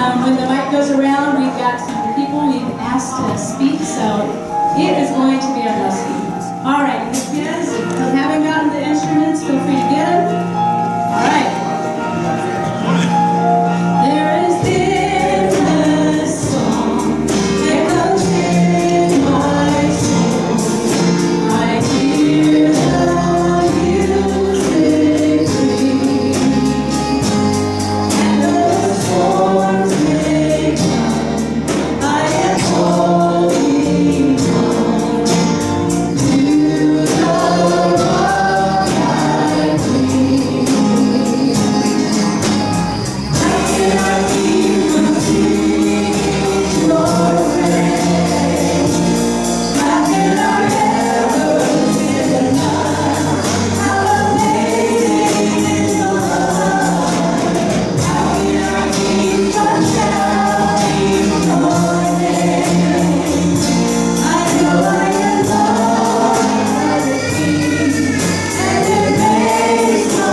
When the mic goes around, we've got some people we've asked to speak, so it is going to be a blessing. All right, you kids, if you haven't gotten the instruments, feel free to get them. All right. There is endless song echoes in my soul. I hear the music ring, and the storms may come. I am holding on to the rock I cling. How can I keep from singing your praise? How can I ever deny how amazing is your love? How can I keep from shouting your name? I know I am loved by the King, and it makes my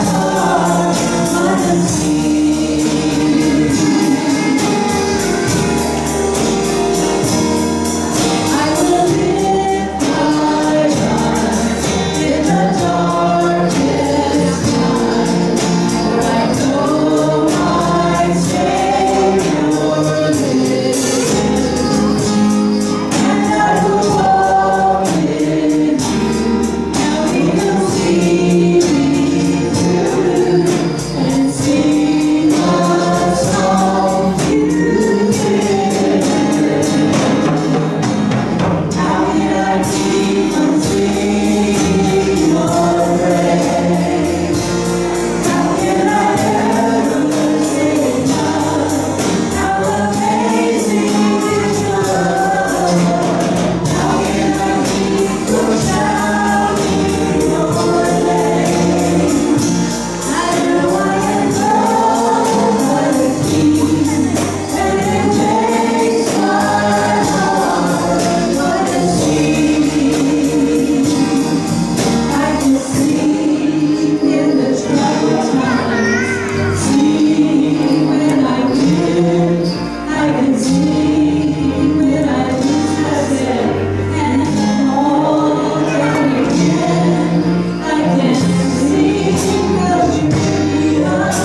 heart wanna sing. I will lift my eyes in the darkest night, for I know my Savior lives, and I will walk with you, and He will see me through, and sing a song to Him. How can I keep from singing your praise? How can I ever say enough how amazing is your love? How can I keep from shouting your name? I know I am loved by the King, and it makes my heart wanna sing. I can sing in the troubled times, sing when I win. I can sing when I lose my head, and all down again. I can sing 'cause you pick me up,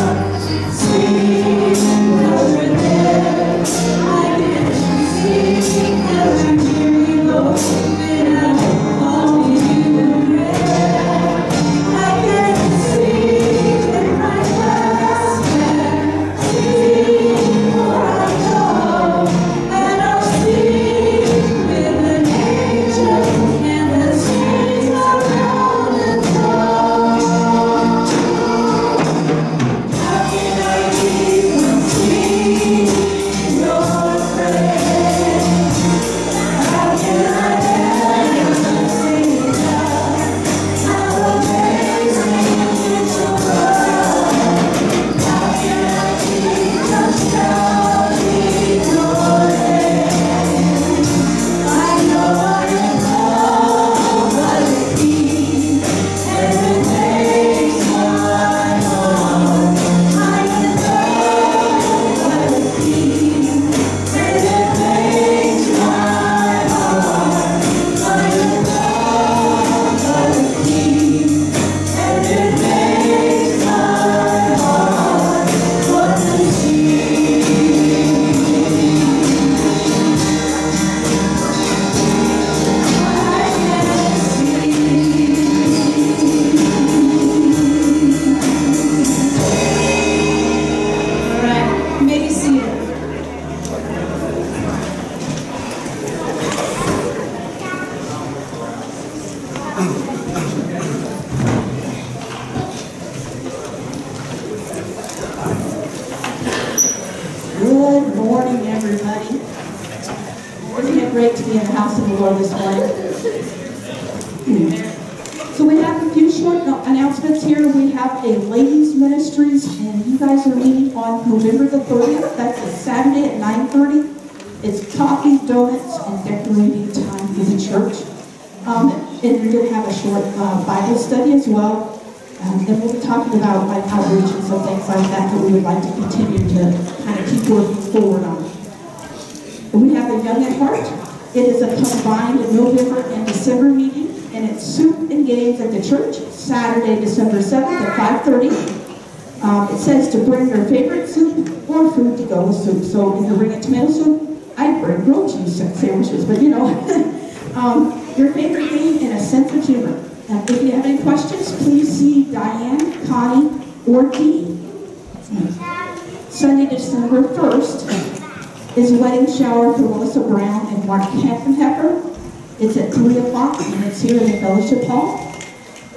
sing 'cause you're there. I can sing 'cause you hear me go when I'm calling you in prayer. I can sing in my last breath, sing before I go, and I'll sing with an angel and the saints around the throne. How can I keep from singing your praise? How can I ever say enough how amazing is your love? How can I keep from shouting your name? I know I am loved by the King, and it makes my heart. I am loved by the King, and it makes my heart. I am loved by the King, and it makes my heart wanna sing. All right, you may be seated. Good morning, everybody. Isn't it great to be in the house of the Lord this morning? So we have a few short announcements here. We have a ladies' ministries, and you guys are meeting on November the 30th. That's a Saturday at 9:30. It's coffee, donuts, and decorating time for the church. And you're going to have a short Bible study as well. And we'll be talking about like outreach and some things like that that we would like to continue to kind of keep working forward on. And we have a Young at Heart. It is a combined November and December meeting, and it's soup and games at the church, Saturday, December 7th at 5:30. It says to bring your favorite soup or food to go with soup. So if you're bringing tomato soup, I'd bring grilled cheese sandwiches, but you know, your favorite game and a sense of humor. If you have any questions, please see Diane, Connie, or Dee. Sunday, December 1st is a wedding shower for Melissa Brown and Mark Heffenheffer. It's at 3 o'clock, and it's here in the fellowship hall.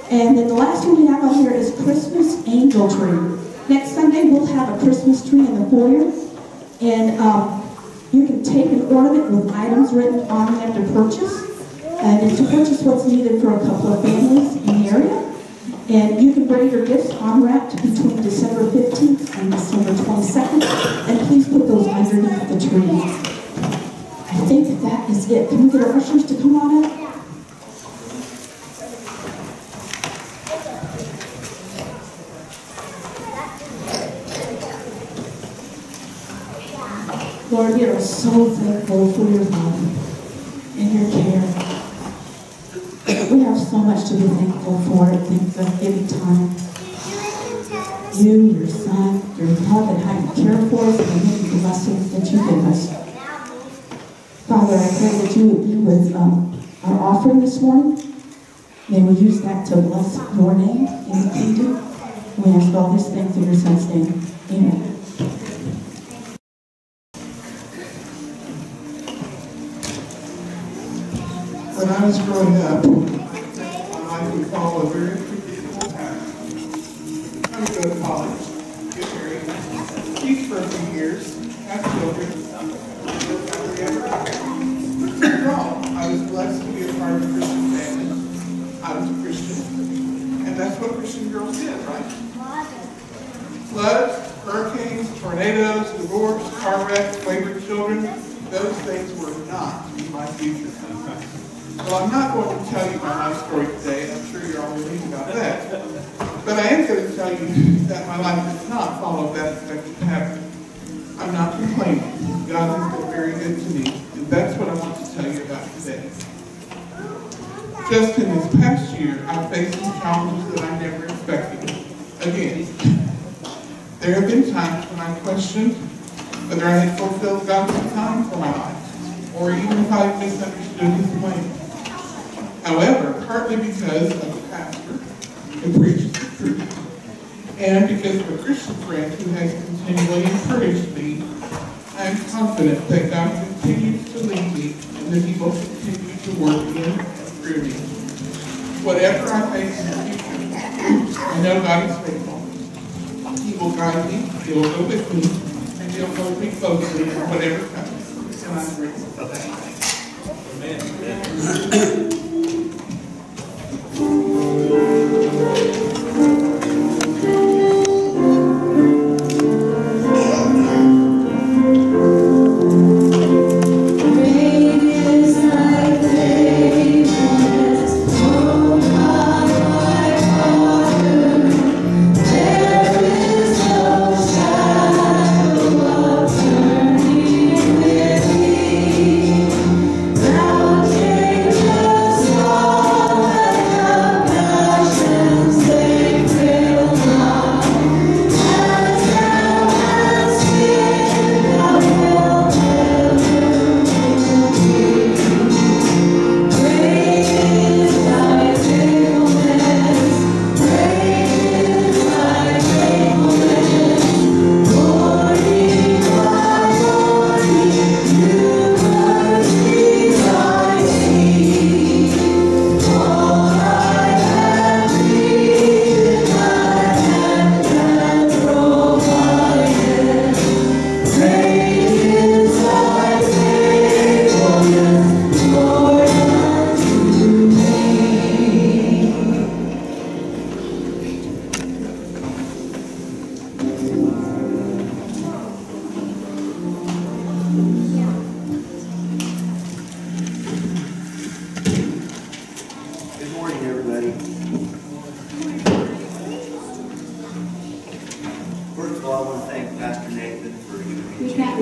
And then the last one we have on here is Christmas Angel Tree. Next Sunday, we'll have a Christmas tree in the foyer. And you can take an ornament with items written on there to purchase. And to purchase what's needed for a couple of families in the area. And you can bring your gifts unwrapped between December 15th and December 22nd. And please put those underneath the tree. I think that is it. Can we get our ushers to come on up? Lord, we are so thankful for your love and your care. We have so much to be thankful for at Thanksgiving time. You, your son, your love and how you care for us and the many blessings that you give us. Father, I pray that you would be with our offering this morning. May we use that to bless your name in the kingdom. We ask all these things in your son's name. Amen. When I was growing up, my life would follow a very predictable pattern. I would go to college, get married, teach for a few years, have children, live happily ever after. After all, I was blessed to be a part of a Christian family. I was a Christian, and that's what Christian girls did, right? Floods, hurricanes, tornadoes, divorce, car wrecks, wayward children, those things were not my future. Well, I'm not going to tell you my life story today. I'm sure you're all relieved about that. But I am going to tell you that my life does not follow that expected pattern. I'm not complaining. God has been very good to me, and that's what I want to tell you about today. Just in this past year, I faced some challenges that I never expected. Again, there have been times when I questioned whether I had fulfilled God's design for my life, or even if I misunderstood His plan. However, partly because of a pastor who preaches the truth, and because of a Christian friend who has continually encouraged me, I am confident that God continues to lead me and that He will continue to work in and through me. Whatever I face in the future, I know God is faithful. He will guide me, He will go with me, and He'll hold me closely in whatever comes. And I'm grateful for that. Amen. Just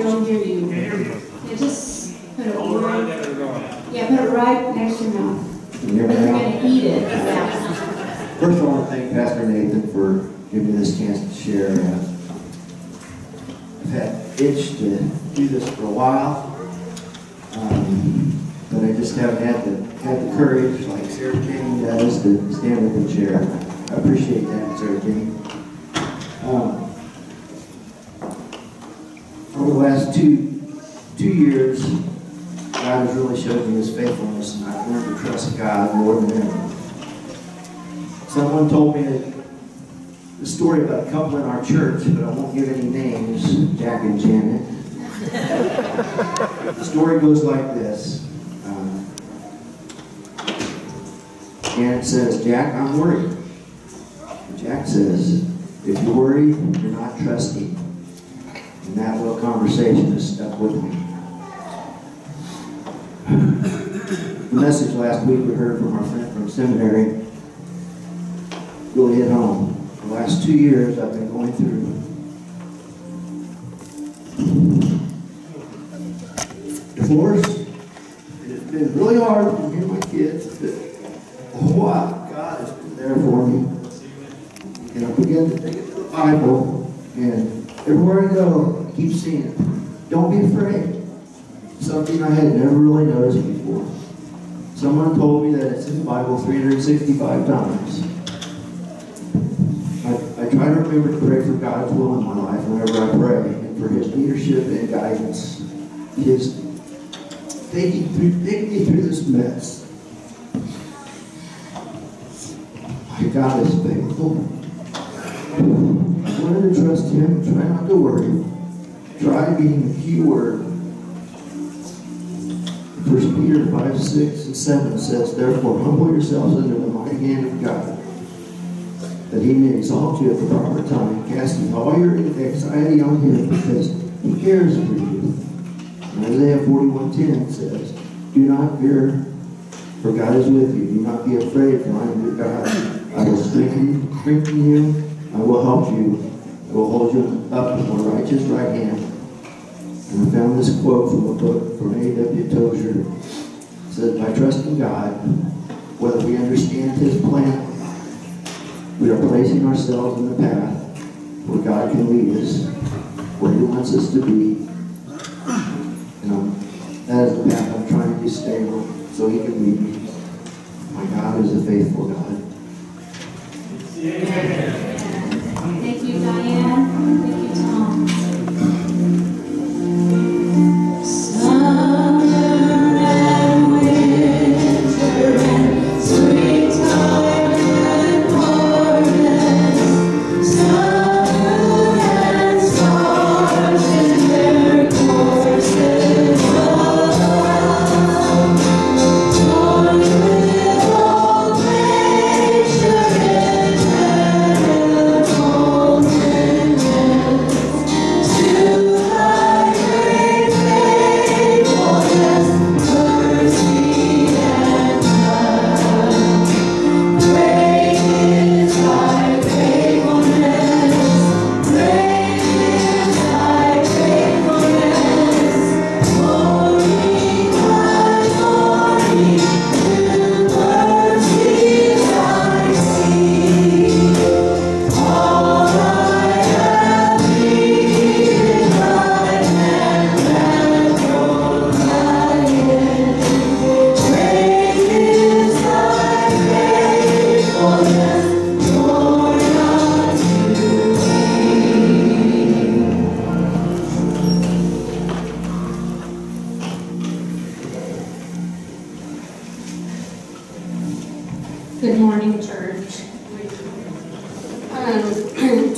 we don't hear you. Yeah, just put it right. Yeah, put it right next to your mouth. Can you hear me You're now? going to eat it. Yeah. First, I want to thank Pastor Nathan for giving me this chance to share. I've had itch to do this for a while, but I just haven't had the courage, like Sarah Jane does, to stand up and share. I appreciate that, Sarah Jane. Over the last two years, God has really showed me His faithfulness, and I've learned to trust God more than ever. Someone told me the story about a couple in our church, but I won't give any names, Jack and Janet. The story goes like this. Janet says, "Jack, I'm worried." And Jack says, "If you're worried, you're not trusting." And that little conversation has stuck with me. The message last week we heard from our friend from seminary really hit home. The last 2 years I've been going through divorce. It's been really hard for me and my kids, but a whole lot God has been there for me. And I began to take it to the Bible, and everywhere I go, I keep seeing it. Don't be afraid. Something I had never really noticed before. Someone told me that it's in the Bible 365 times. I try to remember to pray for God's will in my life whenever I pray, and for His leadership and guidance. His taking me through this mess. My God is faithful. I wanted to trust Him, try not to worry. Try being the key word. 1 Peter 5, 6, and 7 says, "Therefore humble yourselves under the mighty hand of God, that He may exalt you at the proper time, casting all your anxiety on Him, because He cares for you." And Isaiah 41:10 says, "Do not fear, for God is with you. Do not be afraid, for I am your God. I will strengthen you. I will help you. I will hold you up with my righteous right hand." And I found this quote from a book from A.W. Tozer. It says, "By trusting God, whether we understand His plan, we are placing ourselves in the path where God can lead us, where He wants us to be." And that is the path I'm trying to stay on, so He can lead me. My God is a faithful God. Thank you, Diane. Thank you, Tom. Good morning, church.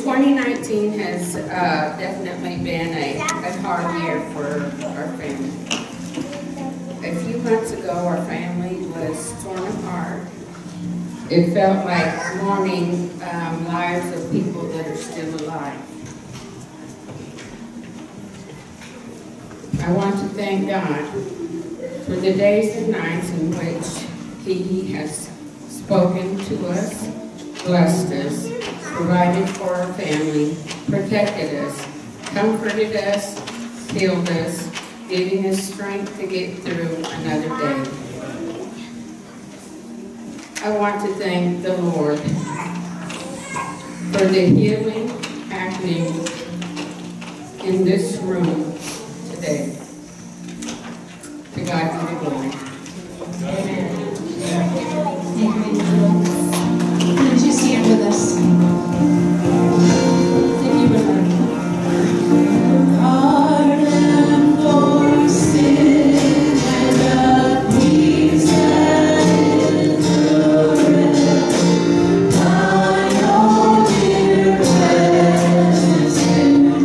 2019 has definitely been a hard year for our family. A few months ago, our family was torn apart. It felt like mourning lives of people that are still alive. I want to thank God for the days and nights in which He has spoken to us, blessed us, provided for our family, protected us, comforted us, healed us, giving us strength to get through another day. I want to thank the Lord for the healing happening in this room today. To God be the glory. Amen. Would you stand with us? If you would like. Pardon for sin and a peace that endureth. By your dear presence to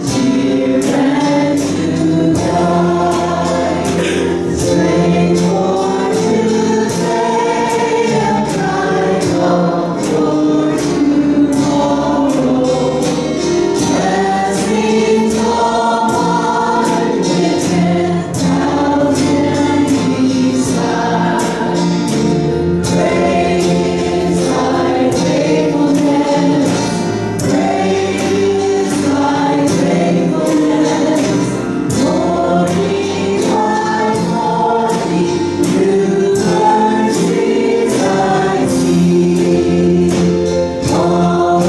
cheer and to guide. Strength for today and bright hope for tomorrow. Blessings of heart with 10,000 beside. Great is thy faithfulness. Great is thy faithfulness. Morning by morning, new mercies I see. All I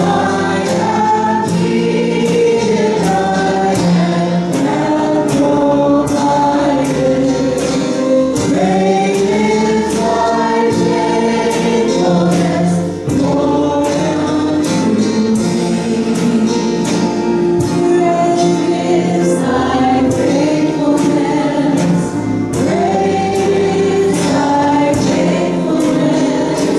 have needed, thy hand hath provided. Great is thy faithfulness, Lord, unto me. Great is thy faithfulness. Great is thy faithfulness.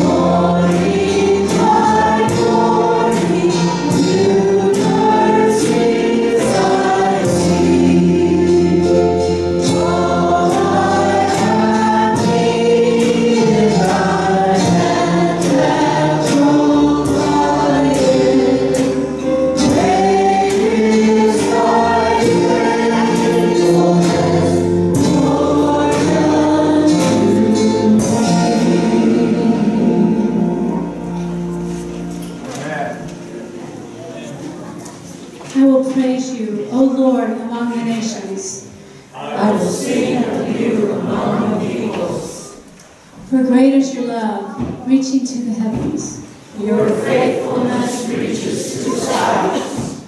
Morning by morning, new mercies I see. All I have needed, thy hand hath provided. Great is thy faithfulness, Lord, I will praise you, O Lord, among the nations. I will sing of you among the peoples. For great is your love, reaching to the heavens. Your faithfulness reaches to the skies.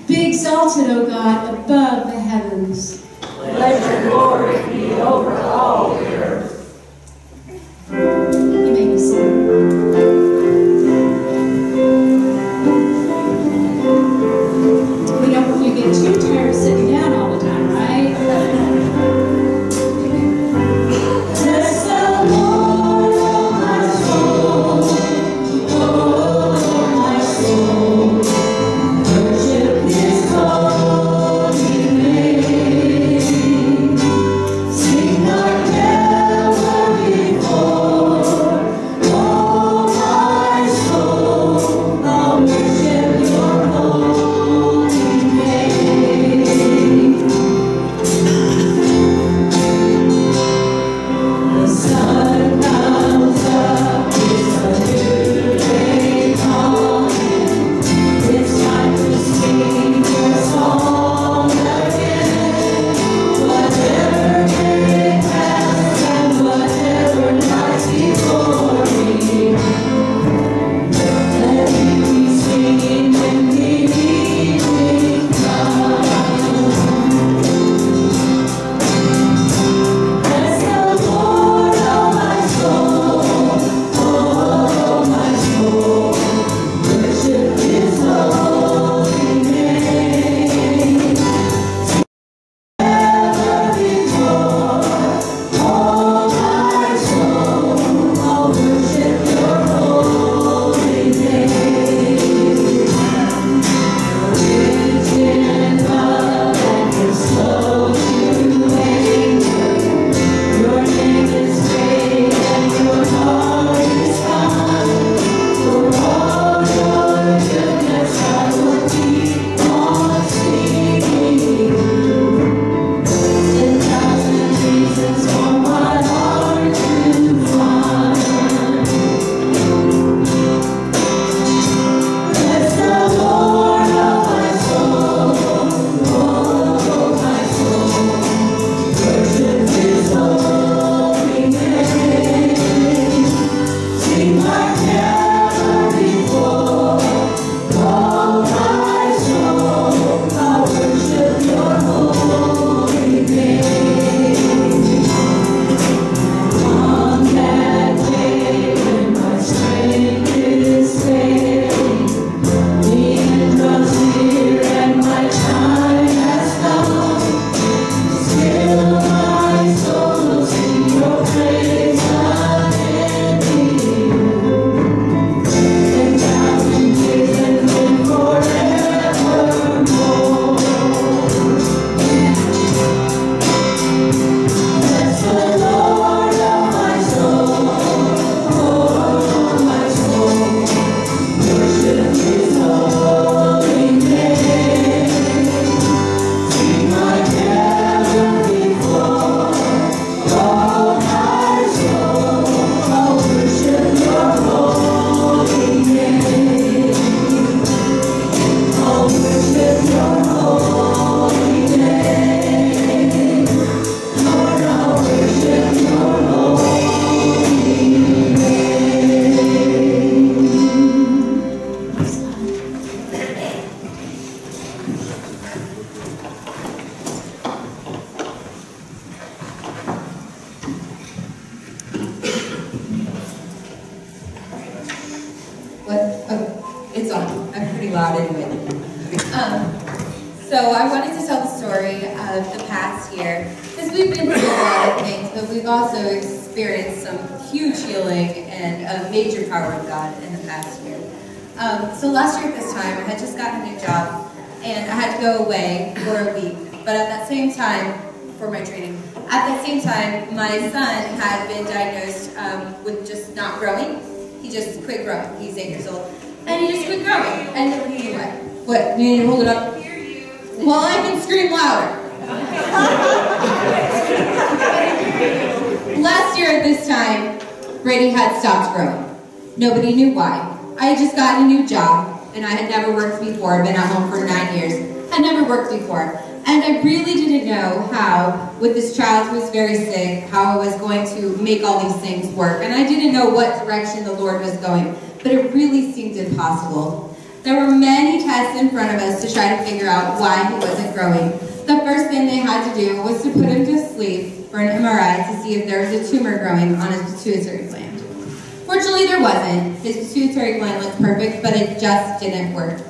Be exalted, O God, above the heavens. Let your glory be over all the earth. You may be seated. We don't want you to get too tired of sitting down all the time, right? Bless the Lord, oh my soul. Oh, my soul. Worship His holy name. Sing our I wanted to tell the story of the past year, because we've been through a lot of things, but we've also experienced some huge healing and a major power of God in the past year. So last year at this time, I had just gotten a new job, and I had to go away for a week. But at that same time, for my training, at that same time, my son had been diagnosed with just not growing. He just quit growing. He's 8 years old, and he just quit growing. And nobody knew why. What? You need to hold it up? Well, I can scream louder. Last year at this time, Brady had stopped growing. Nobody knew why. I had just gotten a new job, and I had never worked before, been at home for 9 years. I'd never worked before. And I really didn't know how, with this child who was very sick, how I was going to make all these things work. And I didn't know what direction the Lord was going, but it really seemed impossible. There were many tests in front of us to try to figure out why he wasn't growing. The first thing they had to do was to put him to sleep for an MRI to see if there was a tumor growing on his pituitary gland. Fortunately, there wasn't. His pituitary gland looked perfect, but it just didn't work.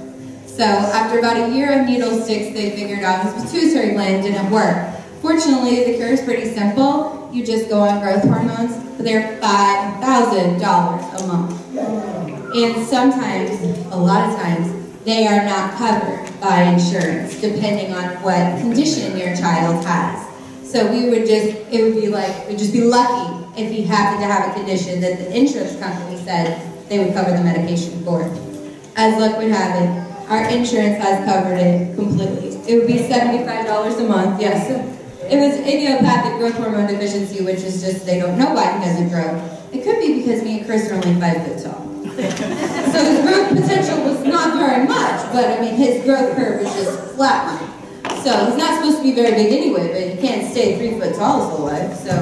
So after about a year of needle sticks, they figured out his pituitary gland didn't work. Fortunately, the cure is pretty simple. You just go on growth hormones, but they're $5,000 a month. And sometimes, a lot of times, they are not covered by insurance, depending on what condition your child has. So we'd just be lucky if he happened to have a condition that the insurance company said they would cover the medication for. As luck would have it, our insurance has covered it completely. It would be $75 a month, yes. It was idiopathic growth hormone deficiency, which is just, they don't know why he doesn't grow. It could be because me and Chris are only 5 foot tall. So his growth potential was not very much, but I mean, his growth curve is just flatline. So he's not supposed to be very big anyway, but he can't stay 3 foot tall his whole life. So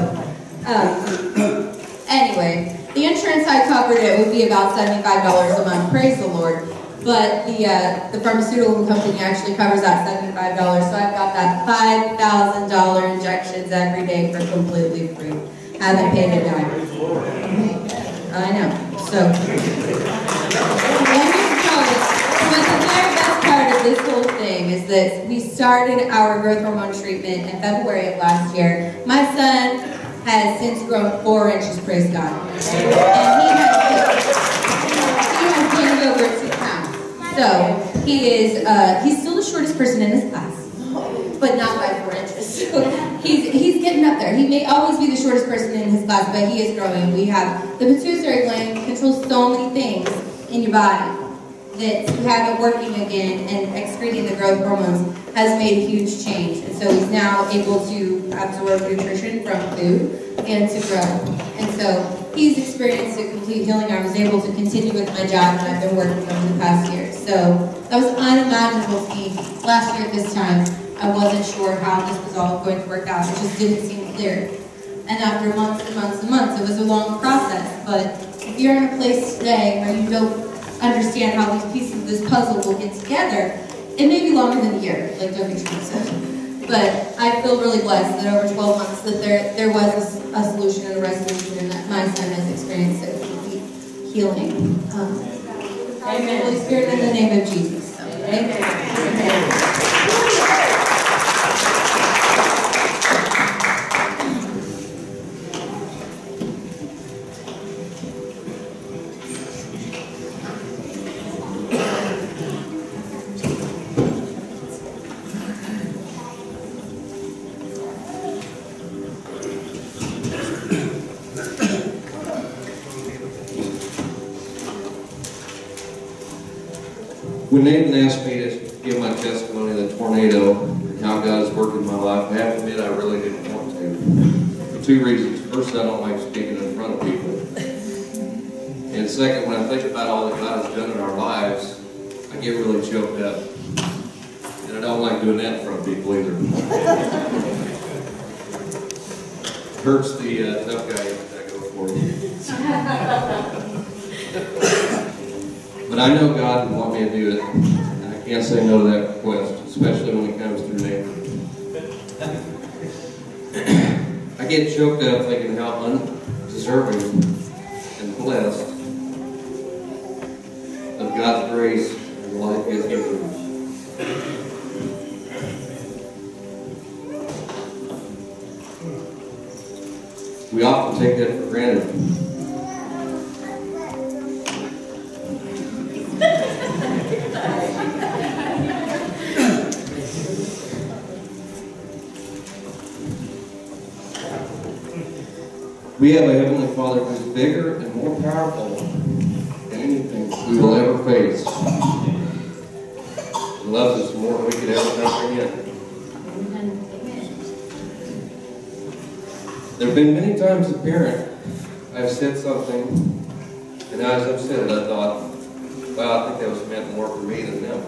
anyway, the insurance I covered it would be about $75 a month, praise the Lord. But the pharmaceutical company actually covers that $75, so I've got that $5,000 injections every day for completely free. Haven't paid a dime. I know. So, let me tell you, but the very best part of this whole thing is that we started our growth hormone treatment in February of last year. My son has since grown 4 inches, praise God. And he has gained over 2 pounds. So he's still the shortest person in his class, but not by 4 inches. So he's getting up there. He may always be the shortest person in his class, but he is growing. We have the pituitary gland controls so many things in your body that to have it working again and excreting the growth hormones has made a huge change. And so he's now able to absorb nutrition from food and to grow. And so he's experienced a complete healing. I was able to continue with my job that I've been working over the past year. So that was unimaginable to me. Last year at this time, I wasn't sure how this was all going to work out. It just didn't seem clear. And after months and months and months, it was a long process. But if you're in a place today where you don't understand how these pieces of this puzzle will get together, it may be longer than a year, like Dr. Trump said. But I feel really blessed that over 12 months that there was a solution and a resolution, and that my son has experienced a complete healing. Amen. Holy Spirit, in the name of Jesus. Amen. Amen. When Nathan asked me to give my testimony of the tornado and how God has worked in my life, I have to admit I really didn't want to. For 2 reasons. First, I don't like speaking in front of people. And second, when I think about all that God has done in our lives, I get really choked up. And I don't like doing that in front of people either. It hurts the tough guy that goes for me. But I know God would want me to do it, and I can't say no to that request, especially when it comes through Nathan. I get choked up thinking how undeserving and blessed of God's grace and life He has given me. We often take that for granted. We have a Heavenly Father who is bigger and more powerful than anything we will ever face. He loves us more than we could ever comprehend. There have been many times as a parent, I've said something, and as I've said it, I thought, wow, I think that was meant more for me than them.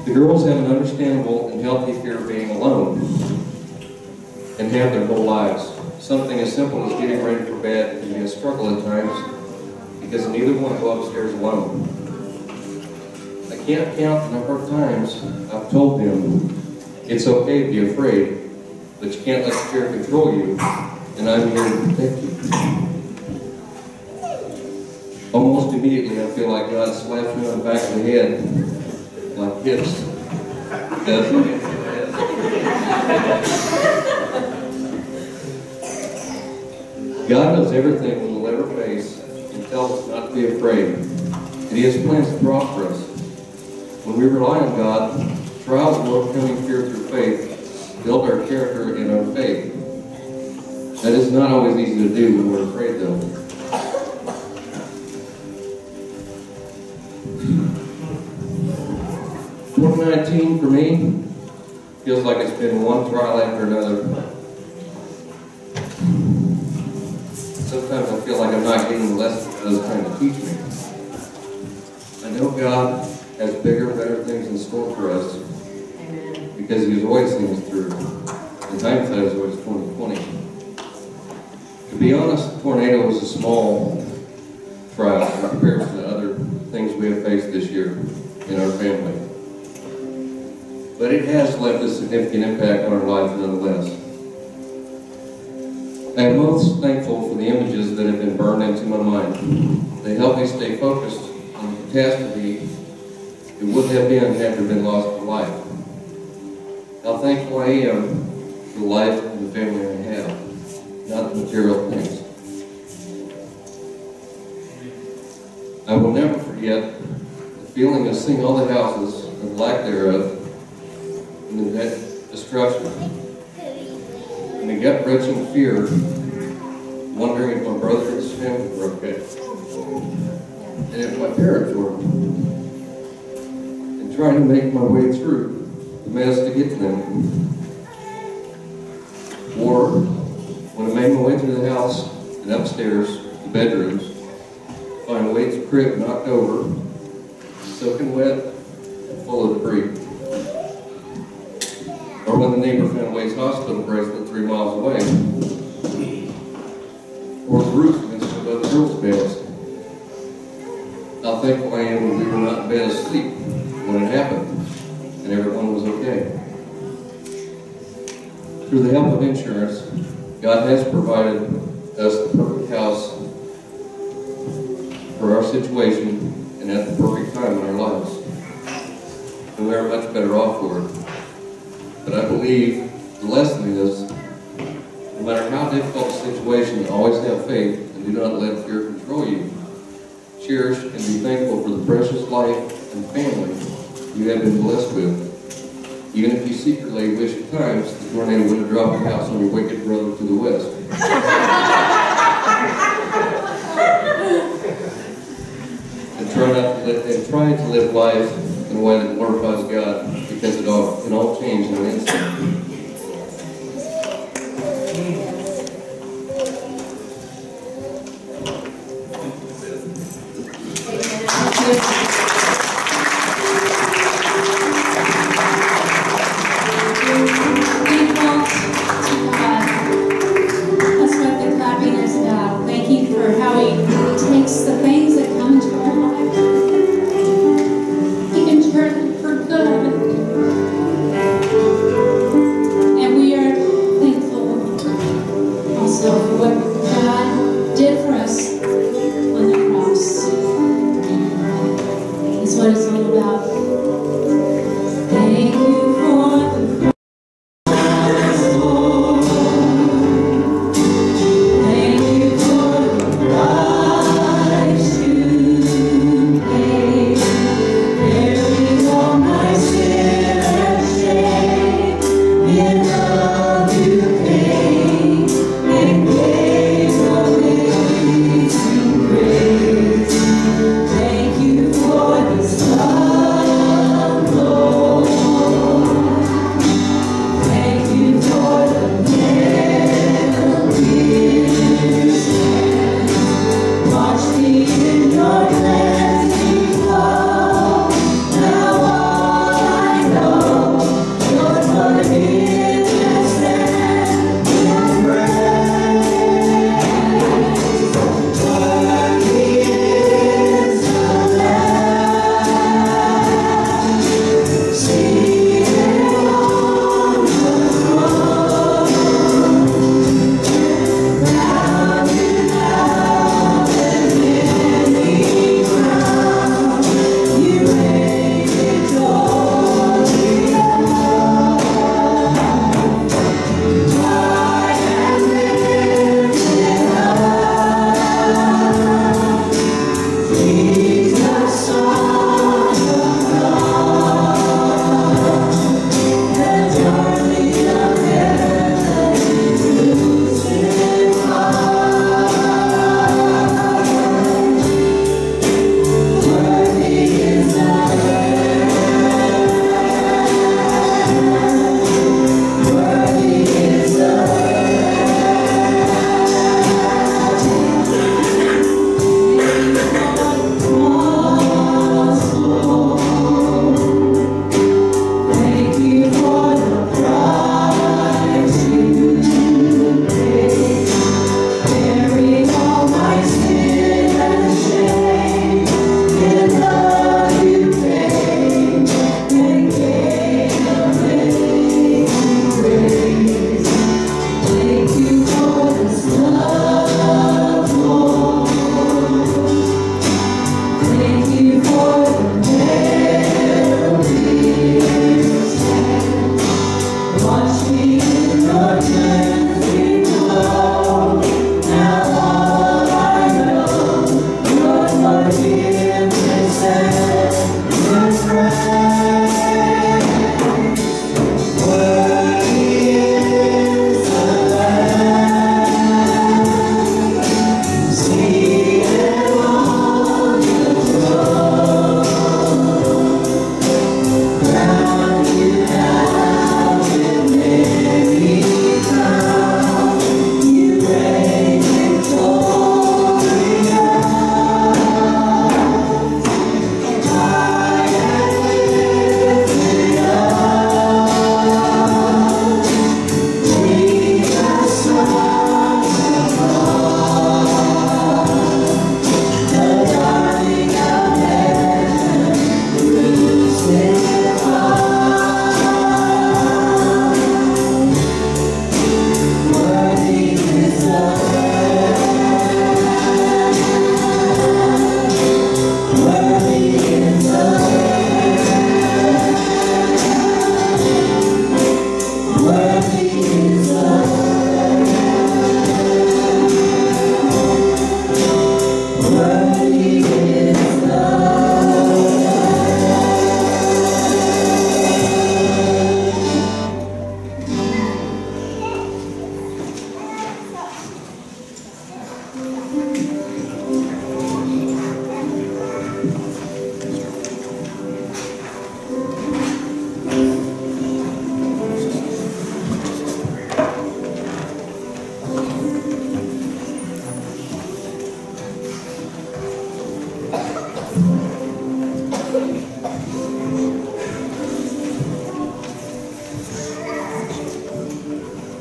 The girls have an understandable and healthy fear of being alone, and have their whole lives. Something as simple as getting ready for bed can be a struggle at times because neither want to go upstairs alone. I can't count the number of times I've told them it's okay to be afraid, but you can't let fear control you, and I'm here to protect you. Almost immediately I feel like God slaps me on the back of the head like this. Does it? God knows everything we will ever face and tells us not to be afraid. And He has plans to prosper us. When we rely on God, trials and overcoming fear through faith build our character and our faith. That is not always easy to do when we're afraid, though. "2019 for me feels like it's been one trial after another. Sometimes I feel like I'm not getting the lesson God is trying to teach me. I know God has bigger, better things in store for us because He's always seen us through. In hindsight, is always 20/20. To be honest, the tornado was a small trial in comparison to other things we have faced this year in our family. But it has left a significant impact on our lives nonetheless. I am most thankful for the images that have been burned into my mind. They help me stay focused on the catastrophe it would have been had there been loss of life. How thankful I am for the life and the family I have, not the material things. I will never forget the feeling of seeing all the houses, and lack thereof, and the destruction. And a gut-wrenching fear, wondering if my brother and his family were okay, and if my parents were, and trying to make my way through the mess to get to them. Or when I made my way through the house and upstairs, the bedrooms, find Wade's crib knocked over, soaking wet and full of debris. Or when the neighbor found Wade's hospital bracelet 3 miles away. Or the roof against one of the girls' beds. How thankful I am when we were not in bed asleep when it happened and everyone was okay. Through the help of insurance, God has provided us the perfect house for our situation and at the perfect time in our lives. And we are much better off for it. But I believe the lesson is, no matter how difficult the situation, always have faith and do not let fear control you. Cherish and be thankful for the precious life and family you have been blessed with. Even if you secretly wish at times the tornado would have dropped the house on your wicked brother to the west. And try to live life in a way that glorifies God, because it all changed in an instant. That's what the clapping is about. Thank you for how He takes the things that come into our life. He can turn them for good.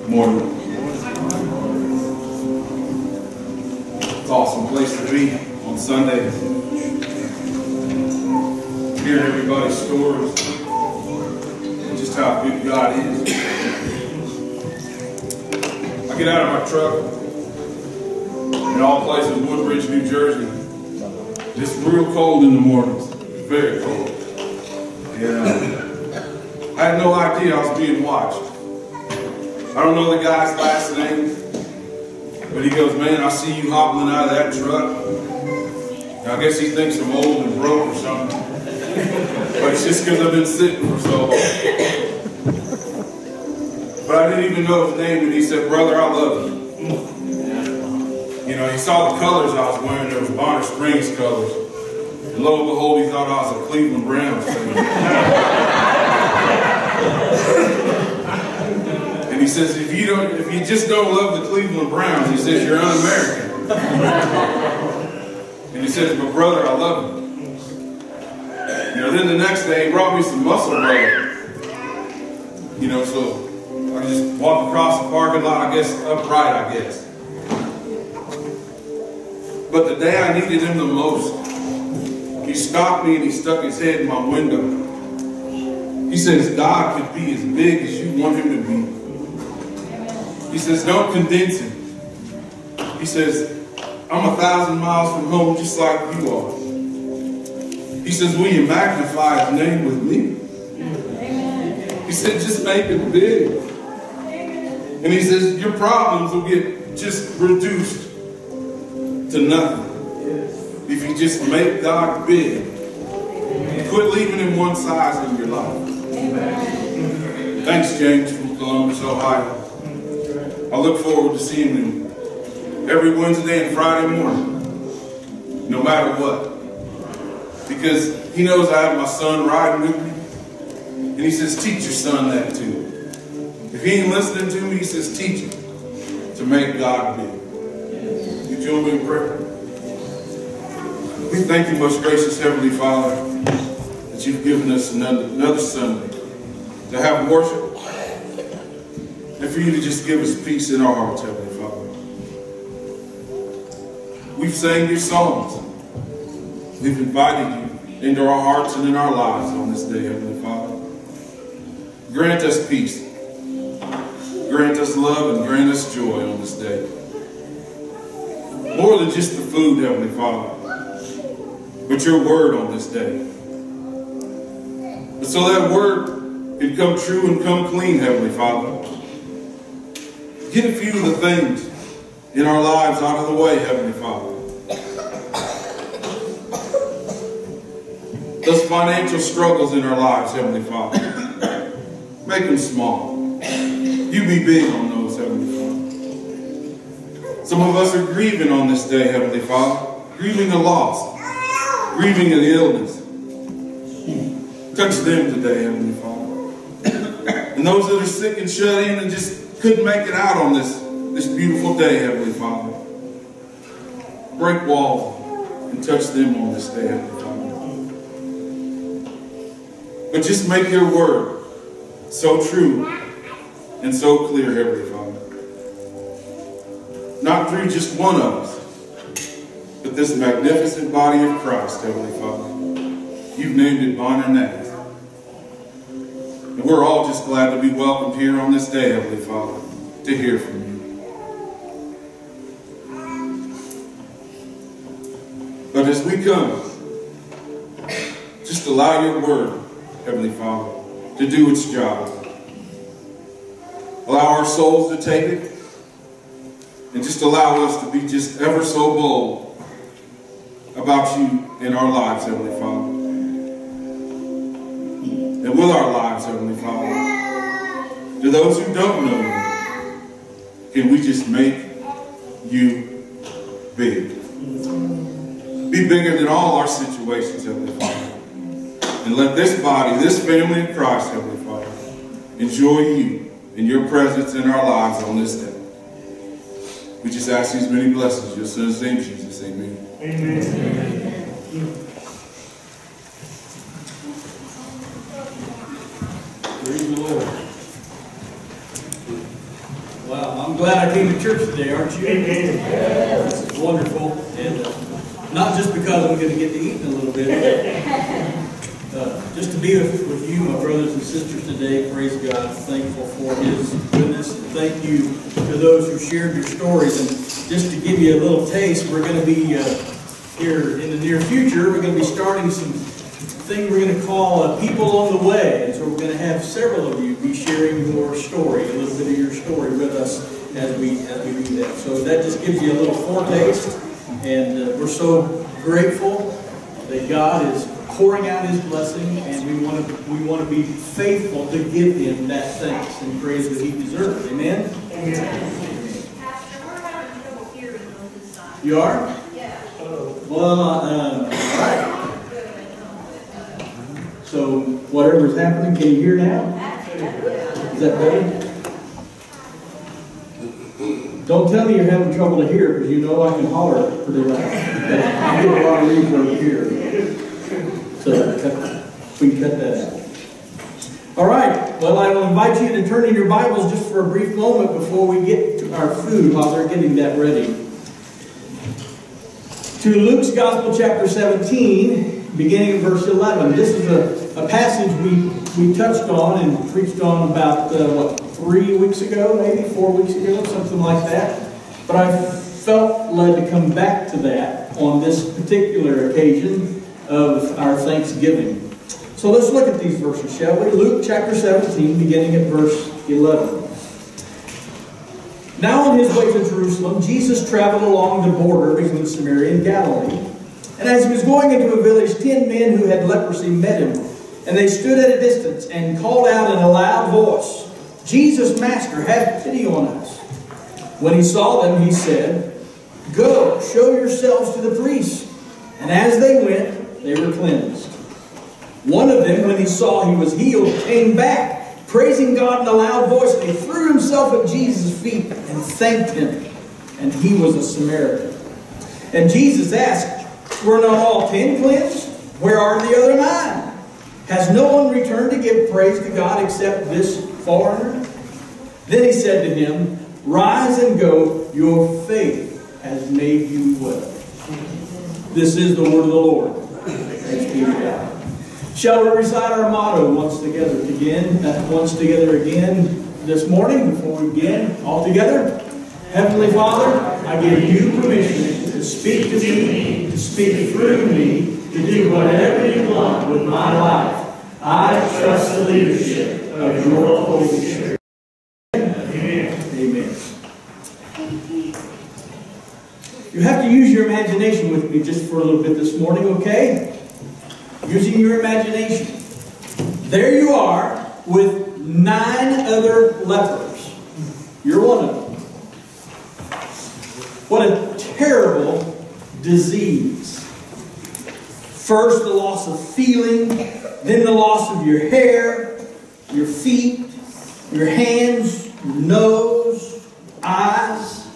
Morning. It's an awesome place to be on Sunday. Hearing everybody's stories and just how good God is. I get out of my truck in all places, Woodbridge, New Jersey. It's real cold in the mornings, very cold. And I had no idea I was being watched. I don't know the guy's last name, but he goes, "Man, I see you hobbling out of that truck." And I guess he thinks I'm old and broke or something. But it's just because I've been sitting for so long. But I didn't even know his name, and he said, "Brother, I love you." You know, he saw the colors I was wearing. There was Bonner Springs colors. And lo and behold, he thought I was a Cleveland Browns fan. And he says, if you just don't love the Cleveland Browns, he says, you're un-American. And he says, "But brother, I love you." You know, then the next day he brought me some Muscle Brother. You know, so I just walked across the parking lot, I guess, upright, I guess. But the day I needed him the most, he stopped me and he stuck his head in my window. He says, God could be as big as you want him to be. He says, don't condense him. He says, I'm 1,000 miles from home just like you are. He says, will you magnify his name with me? He said, just make it big. And he says, your problems will get just reduced to nothing if you just make God big. Quit leaving him one size in your life. Thanks, James from Columbus, Ohio. I look forward to seeing him every Wednesday and Friday morning, no matter what. Because he knows I have my son riding with me. And he says, teach your son that too. If he ain't listening to me, he says, teach him to make God big. You join me in prayer? We thank you, most gracious Heavenly Father, that you've given us another Sunday to have worship and for you to just give us peace in our hearts, Heavenly Father. We've sang your songs. We've invited you into our hearts and in our lives on this day, Heavenly Father. Grant us peace. Grant us love and grant us joy on this day. More than just the food, Heavenly Father, but your word on this day. But so that word can come true and come clean, Heavenly Father. Get a few of the things in our lives out of the way, Heavenly Father. Those financial struggles in our lives, Heavenly Father, make them small. You be big on those, Heavenly Father. Some of us are grieving on this day, Heavenly Father, grieving a loss, grieving an illness. Touch them today, Heavenly Father. And those that are sick and shut in and just couldn't make it out on this beautiful day, Heavenly Father. Break walls and touch them on this day, Heavenly Father. But just make your word so true and so clear, Heavenly Father. Not through just one of us, but this magnificent body of Christ, Heavenly Father. You've named it Bonner Naz. And we're all just glad to be welcomed here on this day, Heavenly Father, to hear from you. But as we come, just allow your word, Heavenly Father, to do its job. Allow our souls to take it, and just allow us to be just ever so bold about you in our lives, Heavenly Father. And with our lives, Heavenly Father, to those who don't know you, can we just make you big? Be bigger than all our situations, Heavenly Father. And let this body, this family of Christ, Heavenly Father, enjoy you and your presence in our lives on this day. We just ask these many blessings in your son's name, Jesus. Amen. Amen. Praise the Lord. Wow, I'm glad I came to church today, aren't you? Amen. This is wonderful. And not just because I'm going to get to eat in a little bit, but just to be with you, my brothers and sisters today. Praise God. I'm thankful for His goodness. And thank you to those who shared your stories. And just to give you a little taste, we're going to be here in the near future. We're going to be starting some thing we're going to call People on the Way. And so we're going to have several of you be sharing your story, a little bit of your story with us as we do that. So that just gives you a little foretaste. And we're so grateful that God is pouring out His blessing, and we want to be faithful to give Him that thanks and praise that He deserves. Amen? Amen. Pastor, we're having trouble hearing on this side. You are? Yeah. Well, all right. So, whatever's happening, can you hear now? Is that better? Don't tell me you're having trouble to hear, because you know I can holler pretty loud. I get a lot of reverb here. So, we can cut that out. All right. Well, I will invite you to turn in your Bibles just for a brief moment before we get to our food while they're getting that ready. To Luke's Gospel, chapter 17, beginning in verse 11. This is a passage we touched on and preached on about, 3 weeks ago, maybe 4 weeks ago, something like that. But I felt led to come back to that on this particular occasion of our Thanksgiving. So let's look at these verses, shall we? Luke chapter 17, beginning at verse 11. Now on His way to Jerusalem, Jesus traveled along the border between Samaria and Galilee. And as He was going into a village, 10 men who had leprosy met Him. And they stood at a distance and called out in a loud voice, "Jesus, Master, have pity on us." When He saw them, He said, "Go, show yourselves to the priests." And as they went, they were cleansed. One of them, when he saw he was healed, came back, praising God in a loud voice, and he threw himself at Jesus' feet and thanked Him. And he was a Samaritan. And Jesus asked, "Were not all 10 cleansed? Where are the other 9? Has no one returned to give praise to God except this foreigner?" Then He said to him, "Rise and go, your faith has made you well." This is the word of the Lord. Thanks be to God. Shall we recite our motto once together again this morning before we begin all together? Heavenly Father, I give you permission to speak to me, to speak through me, to do whatever you want with my life. I trust the leadership of your Holy Spirit. Amen. Amen. You have to use your imagination with me just for a little bit this morning, okay? Using your imagination. There you are with 9 other lepers. You're one of them. What a terrible disease. First, the loss of feeling, then the loss of your hair, your feet, your hands, your nose, eyes,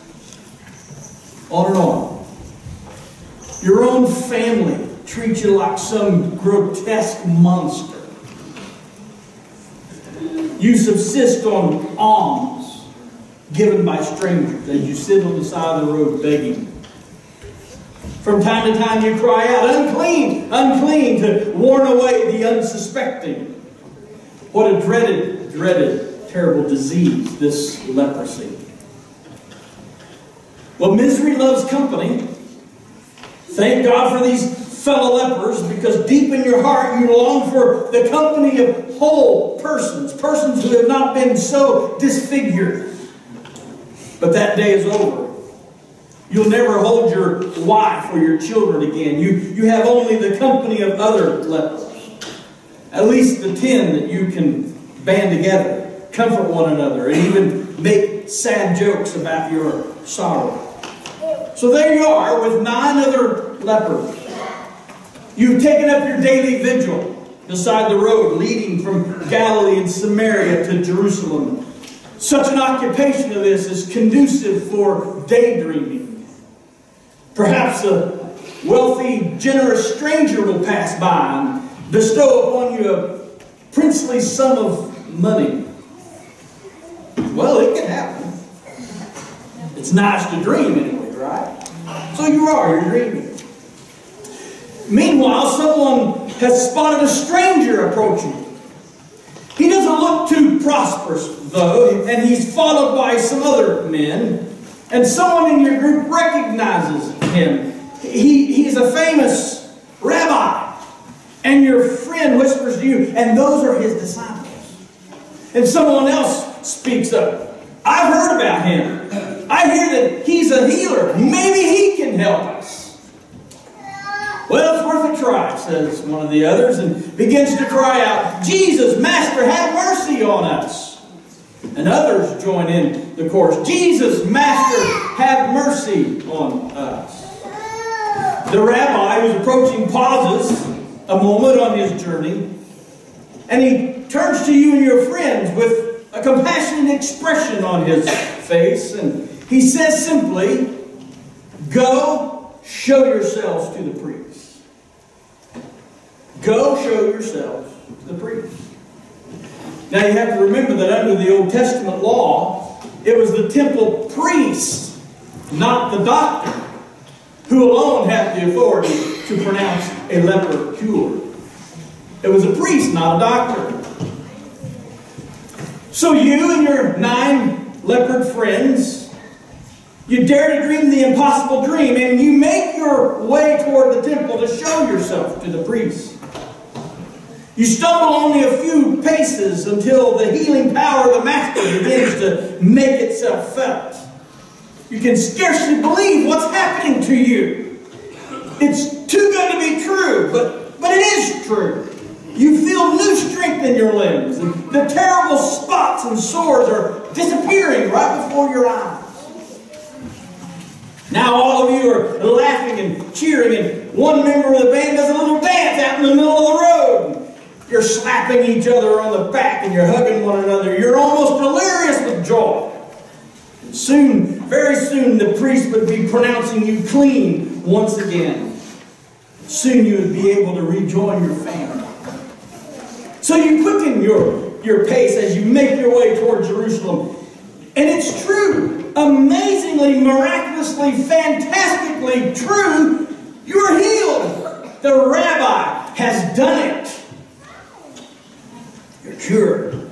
on and on. Your own family treats you like some grotesque monster. You subsist on alms given by strangers as you sit on the side of the road begging. From time to time you cry out, "Unclean, unclean," to warn away the unsuspecting. What a dreaded, dreaded, terrible disease, this leprosy. Well, misery loves company. Thank God for these fellow lepers, because deep in your heart you long for the company of whole persons, persons who have not been so disfigured. But that day is over. You'll never hold your wife or your children again. You have only the company of other lepers. At least the 10 that you can band together, comfort one another, and even make sad jokes about your sorrow. So there you are with 9 other lepers. You've taken up your daily vigil beside the road leading from Galilee and Samaria to Jerusalem. Such an occupation of this is conducive for daydreaming. Perhaps a wealthy, generous stranger will pass by and bestow upon you a princely sum of money. Well, it can happen. It's nice to dream anyway, right? So you're dreaming. Meanwhile, someone has spotted a stranger approaching. He doesn't look too prosperous, though, and he's followed by some other men. And someone in your group recognizes him. He's a famous rabbi. And your friend whispers to you, and those are his disciples. And someone else speaks up. I've heard about him. I hear that he's a healer. Maybe he can help us. Well, it's worth a try," says one of the others, and begins to cry out, "Jesus, Master, have mercy on us." And others join in the chorus, "Jesus, Master, have mercy on us." The rabbi, who's approaching, pauses a moment on his journey, and he turns to you and your friends with a compassionate expression on his face, and he says simply, "Go show yourselves to the priest." Go show yourselves to the priest. Now you have to remember that under the Old Testament law, it was the temple priest, not the doctor, who alone had the authority to pronounce a leper cured. It was a priest, not a doctor. So you and your 9 leopard friends, you dare to dream the impossible dream, and you make your way toward the temple to show yourself to the priest. You stumble only a few paces until the healing power of the Master begins to make itself felt. You can scarcely believe what's happening to you. It's too good to be true, but it is true. You feel new strength in your limbs, and the terrible spots and sores are disappearing right before your eyes. Now all of you are laughing and cheering, and one member of the band does a little dance out in the middle of the road. You're slapping each other on the back, and you're hugging one another. You're almost delirious with joy. And soon, very soon, the priest would be pronouncing you clean once again. Soon you would be able to rejoin your family. So you quicken your pace as you make your way toward Jerusalem. And it's true, amazingly, miraculously, fantastically true, you're healed. The rabbi has done it. You're cured.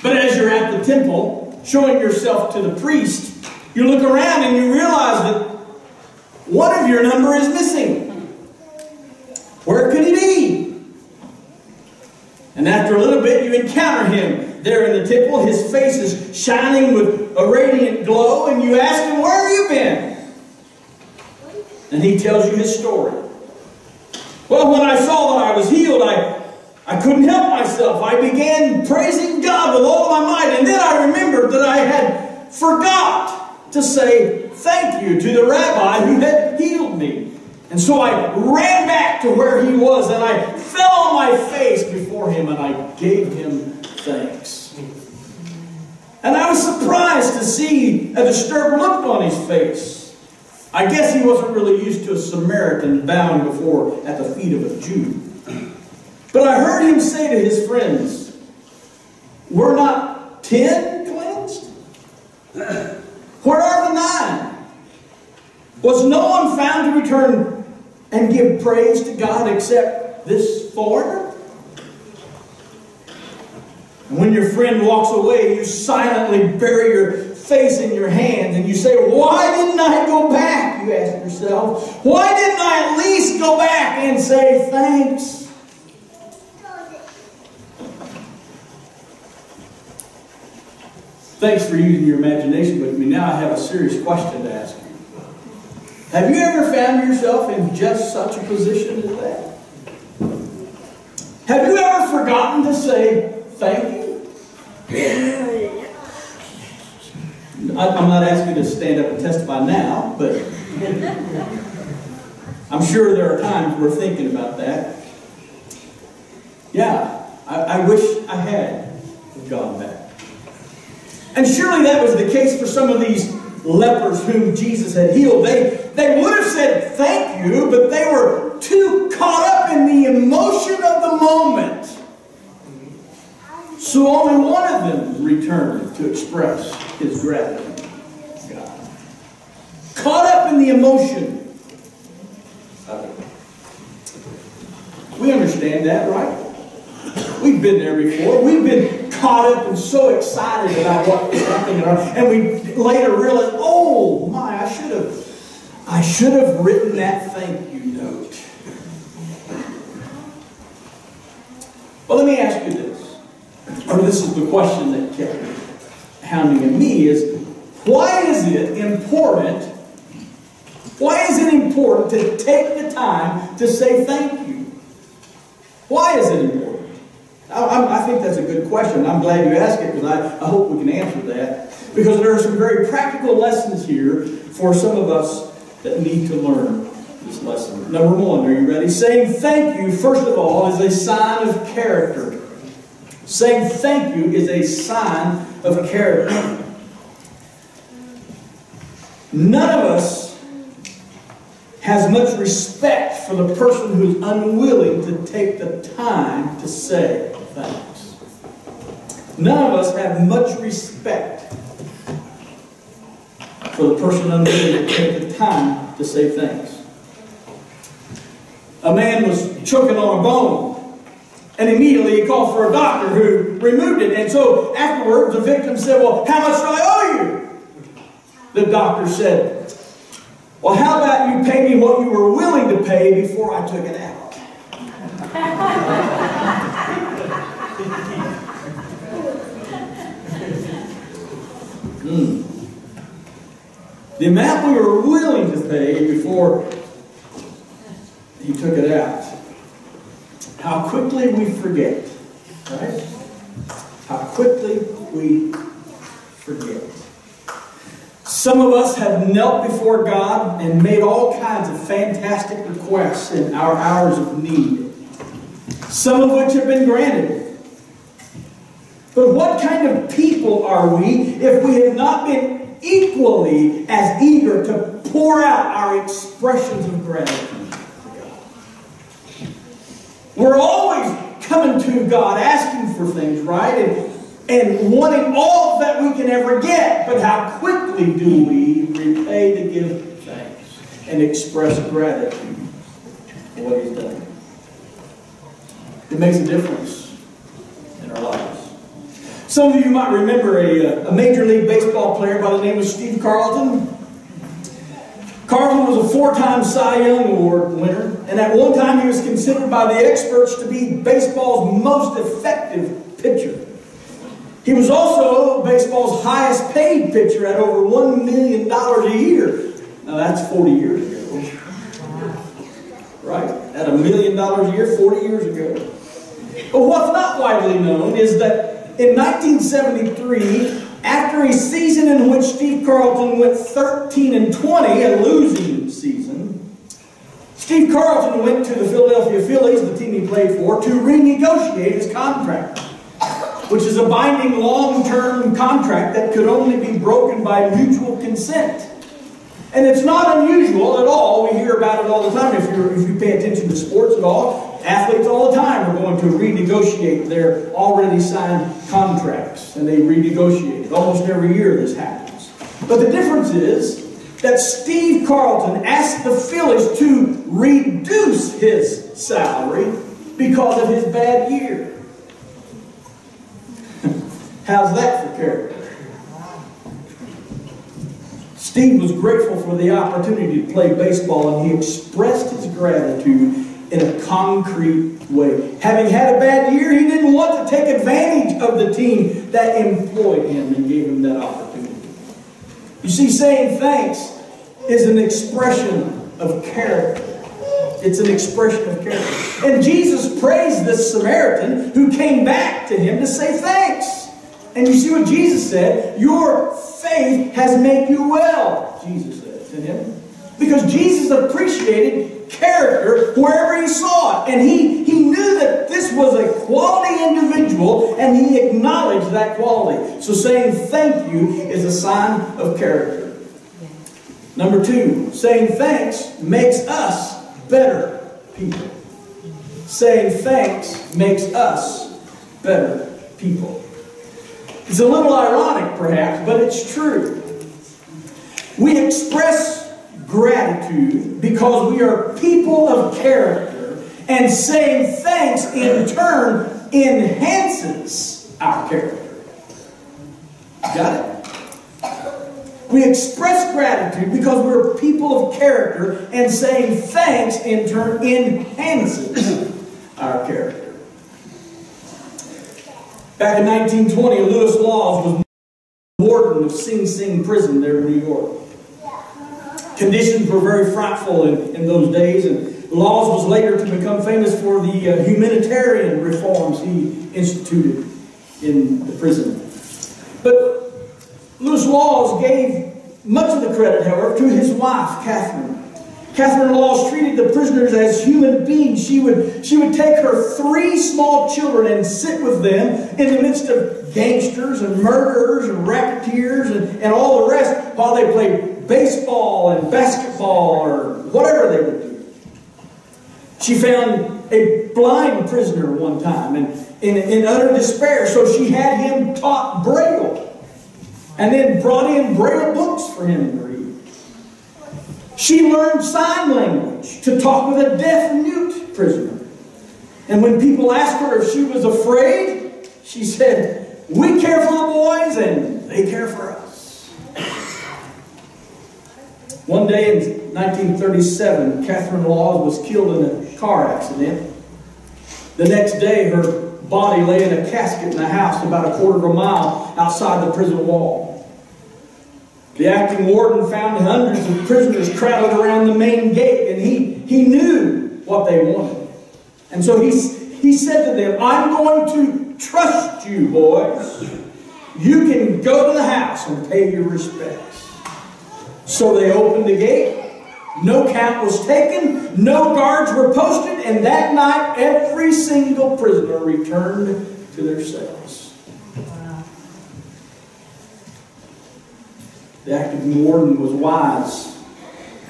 But as you're at the temple, showing yourself to the priest, you look around and you realize that one of your number is missing. Where could he be? And after a little bit, you encounter him there in the temple. His face is shining with a radiant glow, and you ask him, "Where have you been?" And he tells you his story. "Well, when I saw that I was healed, I couldn't help myself. I began praising God with all my might, and then I remembered that I had forgot to say thank you to the rabbi who had healed me. And so I ran back to where he was, and I fell on my face before him, and I gave him thanks." And I was surprised to see a disturbed look on his face. I guess he wasn't really used to a Samaritan bowing before at the feet of a Jew. But I heard him say to his friends, "Were not 10 cleansed? Where are the 9? Was no one found to return and give praise to God except this foreigner?" And when your friend walks away, you silently bury your face in your hands and you say, "Why didn't I go back?" You ask yourself. "Why didn't I at least go back and say thanks?" Thanks for using your imagination with me. Now I have a serious question to ask you. Have you ever found yourself in just such a position as that? Have you ever forgotten to say thank you? I'm not asking you to stand up and testify now, but I'm sure there are times we're thinking about that. Yeah, I wish I had gone back. And surely that was the case for some of these lepers whom Jesus had healed. They would have said thank you, but they were too caught up in the emotion of the moment. So only one of them returned to express his gratitude to God. Caught up in the emotion of it. We understand that, right? We've been there before. We've been caught up and so excited about what is happening, and we later realize, oh my, I should have written that thank you note. Well, let me ask you this, or this is the question that kept hounding at me, is why is it important to take the time to say thank you? Why is it important? I think that's a good question. I'm glad you asked it, because I hope we can answer that. Because there are some very practical lessons here for some of us that need to learn this lesson. Number one, are you ready? Saying thank you, first of all, is a sign of character. Saying thank you is a sign of character. None of us has much respect for the person who's unwilling to take the time to say thanks. None of us have much respect for the person unwilling to take the time to say thanks. A man was choking on a bone, and immediately he called for a doctor who removed it. And so afterwards, the victim said, "Well, how much do I owe you?" The doctor said, "Well, how about you pay me what you were willing to pay before I took it out?" The amount we were willing to pay before he took it out. How quickly we forget, right? How quickly we forget. Some of us have knelt before God and made all kinds of fantastic requests in our hours of need, some of which have been granted. But what kind of people are we if we have not been equally as eager to pour out our expressions of gratitude to God? We're always coming to God asking for things, right? And wanting all that we can ever get. But how quickly do we repay to give thanks and express gratitude for what He's done? It makes a difference in our lives. Some of you might remember a Major League Baseball player by the name of Steve Carlton. Carlton was a 4-time Cy Young Award winner, and at one time he was considered by the experts to be baseball's most effective pitcher. He was also baseball's highest paid pitcher at over $1 million a year. Now that's 40 years ago. Right? At $1 million a year, 40 years ago. But what's not widely known is that in 1973, after a season in which Steve Carlton went 13-20, a losing season, Steve Carlton went to the Philadelphia Phillies, the team he played for, to renegotiate his contract, which is a binding long-term contract that could only be broken by mutual consent. And it's not unusual at all. We hear about it all the time. If you pay attention to sports at all, athletes all the time are going to renegotiate their already signed contracts. And they renegotiate it. Almost every year this happens. But the difference is that Steve Carlton asked the Phillies to reduce his salary because of his bad year. How's that for character? Steve was grateful for the opportunity to play baseball, and he expressed his gratitude in a concrete way. Having had a bad year, he didn't want to take advantage of the team that employed him and gave him that opportunity. You see, saying thanks is an expression of character. It's an expression of character. And Jesus praised this Samaritan who came back to him to say thanks. And you see what Jesus said? Your faith has made you well, Jesus said to him. Because Jesus appreciated character wherever he saw it. And he knew that this was a quality individual, and he acknowledged that quality. So saying thank you is a sign of character. Number 2, saying thanks makes us better people. Saying thanks makes us better people. It's a little ironic, perhaps, but it's true. We express gratitude because we are people of character, and saying thanks in turn enhances our character. Got it? We express gratitude because we're people of character, and saying thanks in turn enhances our character. Back in 1920, Lewis Laws was warden of Sing Sing prison there in New York. Conditions were very frightful in those days, and Laws was later to become famous for the humanitarian reforms he instituted in the prison. But Lewis Laws gave much of the credit, however, to his wife, Catherine. Catherine Laws treated the prisoners as human beings. She would take her 3 small children and sit with them in the midst of gangsters and murderers and racketeers and all the rest while they played baseball and basketball or whatever they would do. She found a blind prisoner one time and in utter despair, so she had him taught Braille and then brought in Braille books for him to read. She learned sign language to talk with a deaf-mute prisoner. And when people asked her if she was afraid, she said, "We care for the boys and they care for us." One day in 1937, Catherine Laws was killed in a car accident. The next day, her body lay in a casket in a house about a quarter of a mile outside the prison wall. The acting warden found hundreds of prisoners crowded around the main gate, and he knew what they wanted. And so he said to them, "I'm going to trust you, boys. You can go to the house and pay your respects." So they opened the gate. No count was taken. No guards were posted. And that night, every single prisoner returned to their cells. The acting warden was wise.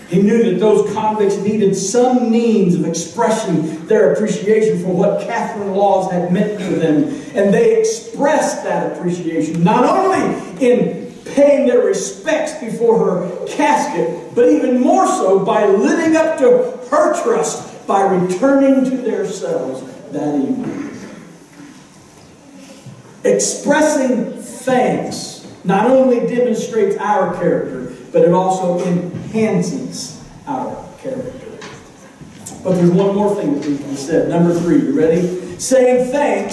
He knew that those convicts needed some means of expressing their appreciation for what Catherine Laws had meant to them. And they expressed that appreciation, not only in paying their respects before her casket, but even more so by living up to her trust by returning to their cells that evening. Expressing thanks not only demonstrates our character, but it also enhances our character. But there's one more thing that needs to be said. Number 3, you ready? Saying thank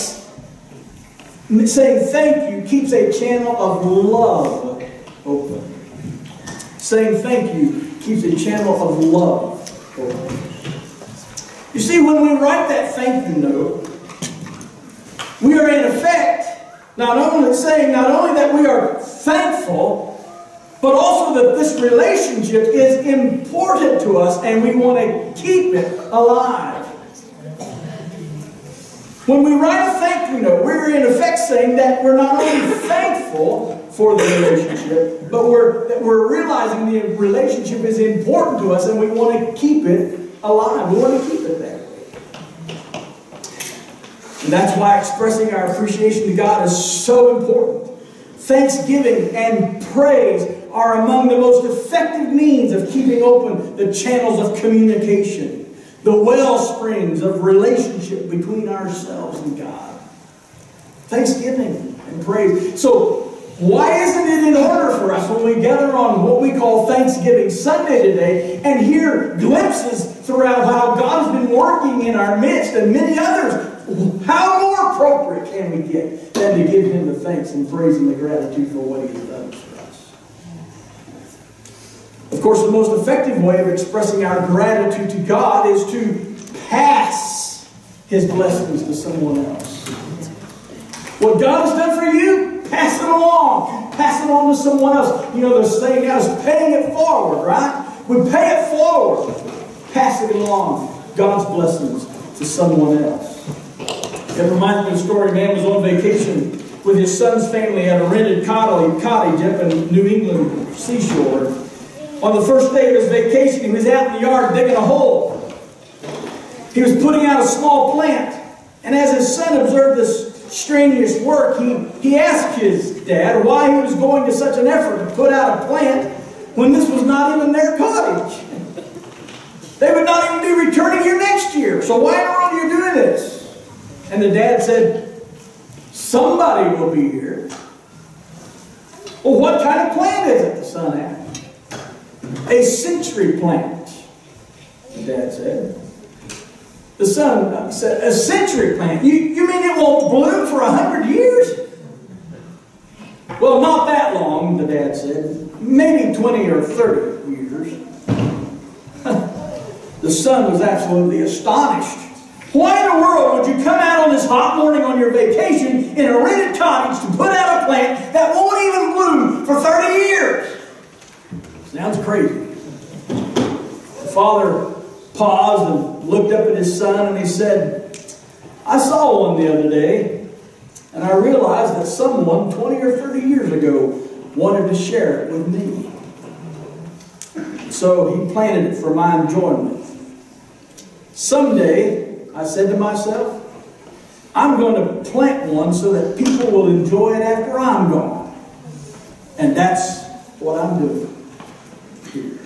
you keeps a channel of love open. Saying thank you keeps a channel of love open. You see, when we write that thank you note, we are in effect not only that we are thankful, but also that this relationship is important to us and we want to keep it alive. When we write a thank you note, we're in effect saying that we're not only thankful for the relationship, but that we're realizing the relationship is important to us and we want to keep it alive. We want to keep it that way. And that's why expressing our appreciation to God is so important. Thanksgiving and praise are among the most effective means of keeping open the channels of communication, the well springs of relationship between ourselves and God. Thanksgiving and praise. So, why isn't it in order for us when we gather on what we call Thanksgiving Sunday today and hear glimpses throughout how God has been working in our midst and many others? How more appropriate can we get than to give Him the thanks and praise and the gratitude for what He has done for us? Of course, the most effective way of expressing our gratitude to God is to pass His blessings to someone else. What God has done for you, pass it along. Pass it on to someone else. You know, there's saying now is paying it forward, right? We pay it forward. Pass it along. God's blessings to someone else. It reminds me of a story. A man was on vacation with his son's family at a rented cottage up in New England seashore. On the first day of his vacation, he was out in the yard digging a hole. He was putting out a small plant. And as his son observed this strenuous work, he asked his dad why he was going to such an effort to put out a plant when this was not even their cottage. They would not even be returning here next year. So why in the world are you doing this? And the dad said, "Somebody will be here." "Well, what kind of plant is it?" the son asked. "A century plant," the dad said. The son said, "A century plant? You mean it won't bloom for 100 years? "Well, not that long," the dad said. "Maybe 20 or 30 years." The The son was absolutely astonished. Why in the world would you come out on this hot morning on your vacation in a rented cottage to put out a plant that won't even bloom for 30 years? Sounds crazy. The father paused and looked up at his son and he said, I saw one the other day and I realized that someone 20 or 30 years ago wanted to share it with me. So he planted it for my enjoyment. Someday, I said to myself, I'm going to plant one so that people will enjoy it after I'm gone. And that's what I'm doing here.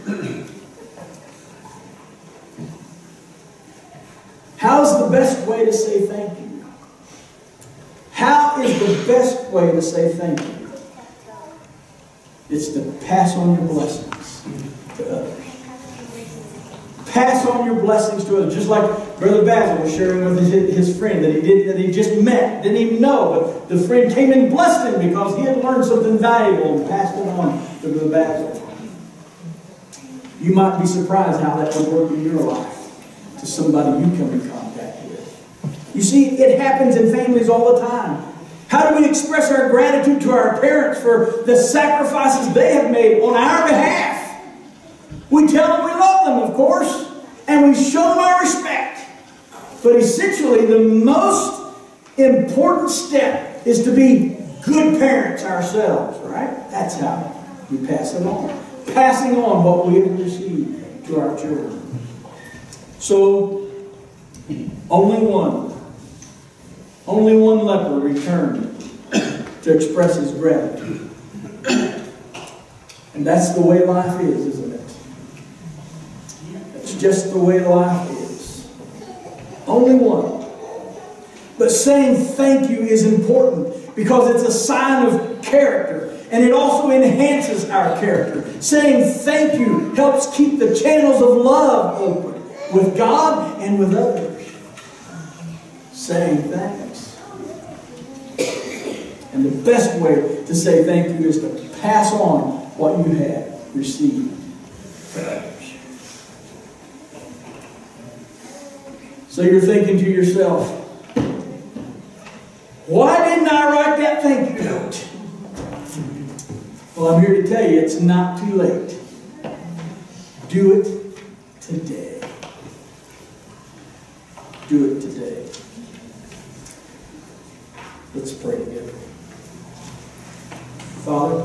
How's the best way to say thank you? How is the best way to say thank you? It's to pass on your blessings to others. Pass on your blessings to others. Just like Brother Basil was sharing with his friend that he just met, didn't even know, but the friend came and blessed him because he had learned something valuable and passed it on to Brother Basil. You might be surprised how that would work in your life to somebody you come in contact with. You see, it happens in families all the time. How do we express our gratitude to our parents for the sacrifices they have made on our behalf? We tell them we love them, of course, and we show them our respect. But essentially, the most important step is to be good parents ourselves, right? That's how we pass it on. Passing on what we have received to our children. So, only one leper returned to express his gratitude. And that's the way life is, isn't it? It's just the way life is. Only one. But saying thank you is important because it's a sign of character. And it also enhances our character. Saying thank you helps keep the channels of love open with God and with others. Saying thanks. And the best way to say thank you is to pass on what you have received for others. So you're thinking to yourself, why didn't I write that thank you note? Well, I'm here to tell you it's not too late. Do it today. Do it today. Let's pray together. Father,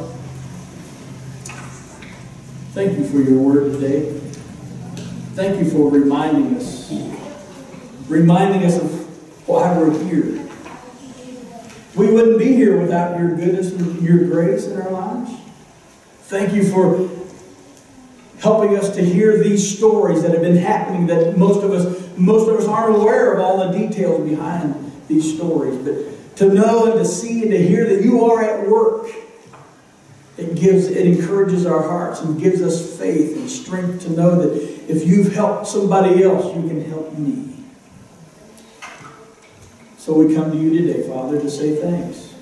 thank you for your word today. Thank you for reminding us of why we're here. We wouldn't be here without your goodness and your grace in our lives. Thank you for helping us to hear these stories that have been happening that most of us aren't aware of all the details behind these stories. But to know and to see and to hear that you are at work, it encourages our hearts and gives us faith and strength to know that if you've helped somebody else, you can help me. So we come to you today, Father, to say thanks.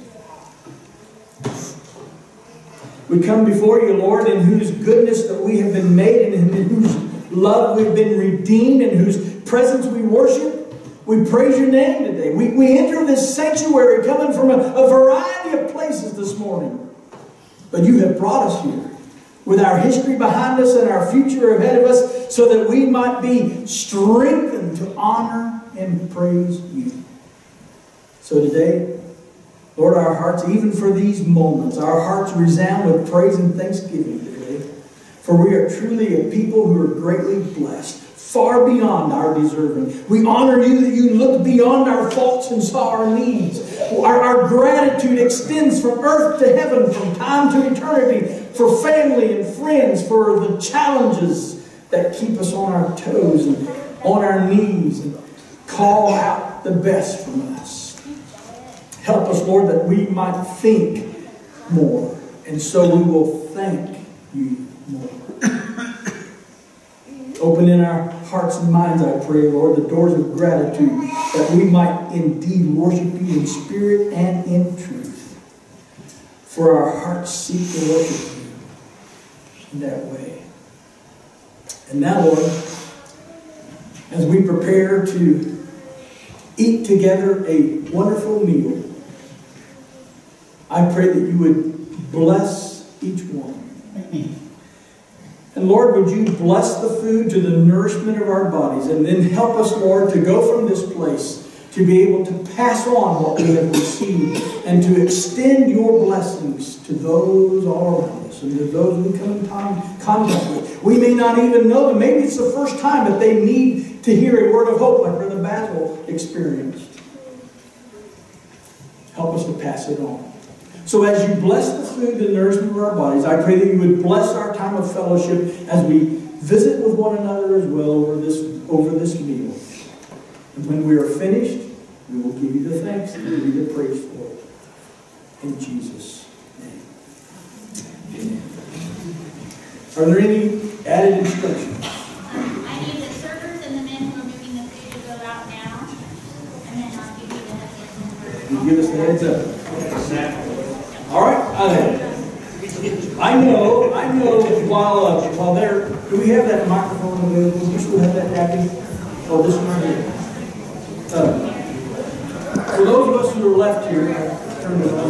We come before you, Lord, in whose goodness that we have been made and in whose love we've been redeemed, in whose presence we worship. We praise your name today. We enter this sanctuary coming from a variety of places this morning. But you have brought us here with our history behind us and our future ahead of us so that we might be strengthened to honor and praise you. So today, Lord, our hearts, even for these moments, our hearts resound with praise and thanksgiving today. For we are truly a people who are greatly blessed, far beyond our deserving. We honor you that you looked beyond our faults and saw our needs. Our gratitude extends from earth to heaven, from time to eternity, for family and friends, for the challenges that keep us on our toes and on our knees and call out the best from us. Help us, Lord, that we might think more, and so we will thank you more. Open in our hearts and minds, I pray, Lord, the doors of gratitude, that we might indeed worship you in spirit and in truth. For our hearts seek to worship you in that way. And now, Lord, as we prepare to eat together a wonderful meal, I pray that you would bless each one. And Lord, would you bless the food to the nourishment of our bodies, and then help us, Lord, to go from this place to be able to pass on what we have received and to extend your blessings to those all around us and to those we come in contact with. We may not even know them. Maybe it's the first time that they need to hear a word of hope like Brother Basil experienced. Help us to pass it on. So as you bless the food and nourishment of our bodies, I pray that you would bless our time of fellowship as we visit with one another as well over this meal. And when we are finished, we will give you the thanks and give you the praise for it. In Jesus' name. Amen. Are there any added instructions? I need the servers and the men who are moving the food to go out now. And then I'll give you the heads up. You give us the heads up. All right. I know while they're, do we have that microphone available? Do we still have that happy? Oh, this one right here. For those of us who are left here, turn this on,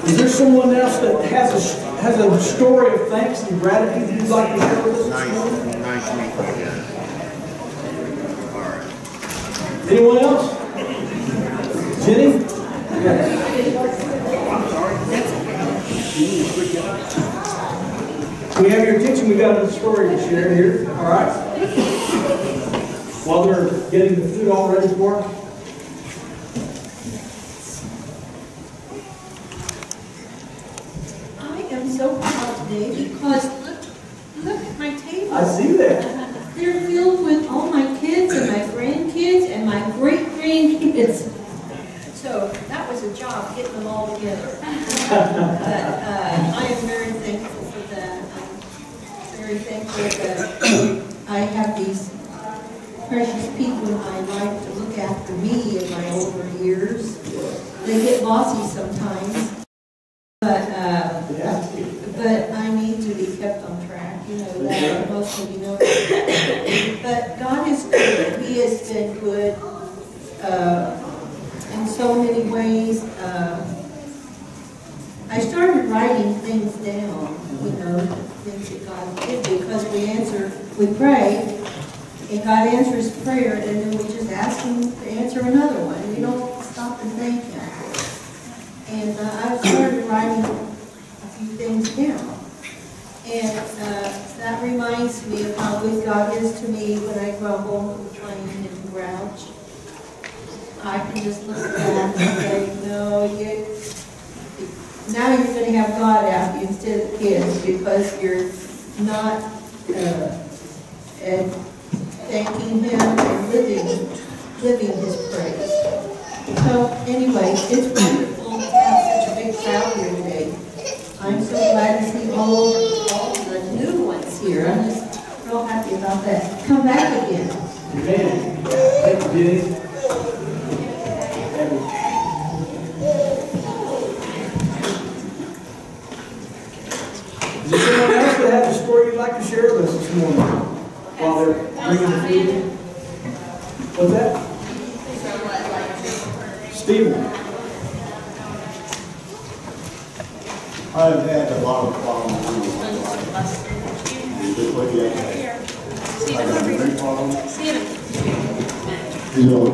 is there someone else that has a story of thanks and gratitude you'd like to share with us this morning? Anyone else? Jenny? Yes. We have your attention. We've got a story to share here. All right. While they're getting the food all ready for us. I am so proud today because look at my table. I see that. They're filled with all my kids and my grandkids and my great-grandkids. So that was a job getting them all together. But I am very thankful for that. I'm very thankful that I have these precious people in my life to look after me in my older years. They get bossy sometimes, but I need to be kept on track. You know that, most of you know that. But God is good. He has been good in so many ways. I started writing things down, you know, things that God did, because we pray, and God answers prayer, and then we just ask Him to answer another one. We don't stop and thank Him. And I started writing a few things down. And that reminds me of how good God is to me when I grumble, complain, and grouch. I can just look at that and say, no, now you're going to have God after you instead of the kids, because you're not thanking Him and living His praise. So anyway, it's wonderful to have such a big crowd here today. I'm so glad to see all the new ones here. I'm just real happy about that. Come back again. Amen. Thank you, Jenny. Is there someone else that has a story you'd like to share with us this morning while they're bringing the food in? What's that? Stephen. I've had a lot of problems in my life. Just like that. I got a drink problem. You know?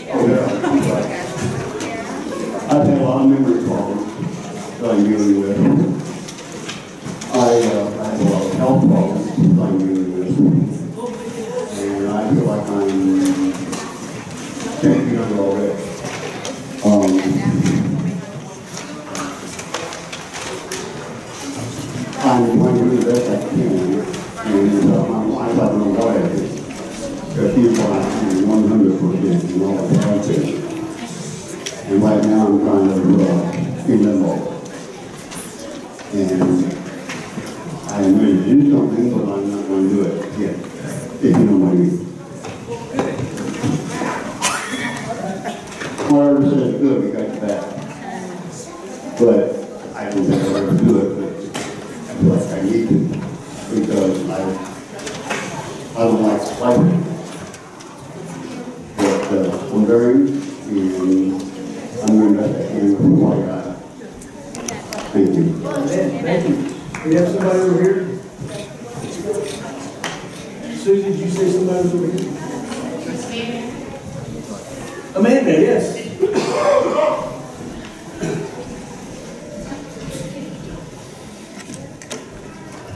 Oh, yeah. I've had a lot of memory problems that I'm dealing with. I have a lot of health problems that I'm dealing with. And I feel like I'm taking under already. I'm trying to do the best I can, and my wife, I don't know why I did, because she's like 100% in all the country. And right now I'm trying to in limbo. And I am ready to do something, but I'm not going to do it yet, if you know what I mean. Whatever says good, we got your back. But I don't think I'll ever do it. Like I need to, because I don't like fighting. But I'm very, and I'm going to let that do what I got. Thank you. Amen. Thank you. We have somebody over here. Susie, did you say somebody was over here? Amanda, yes.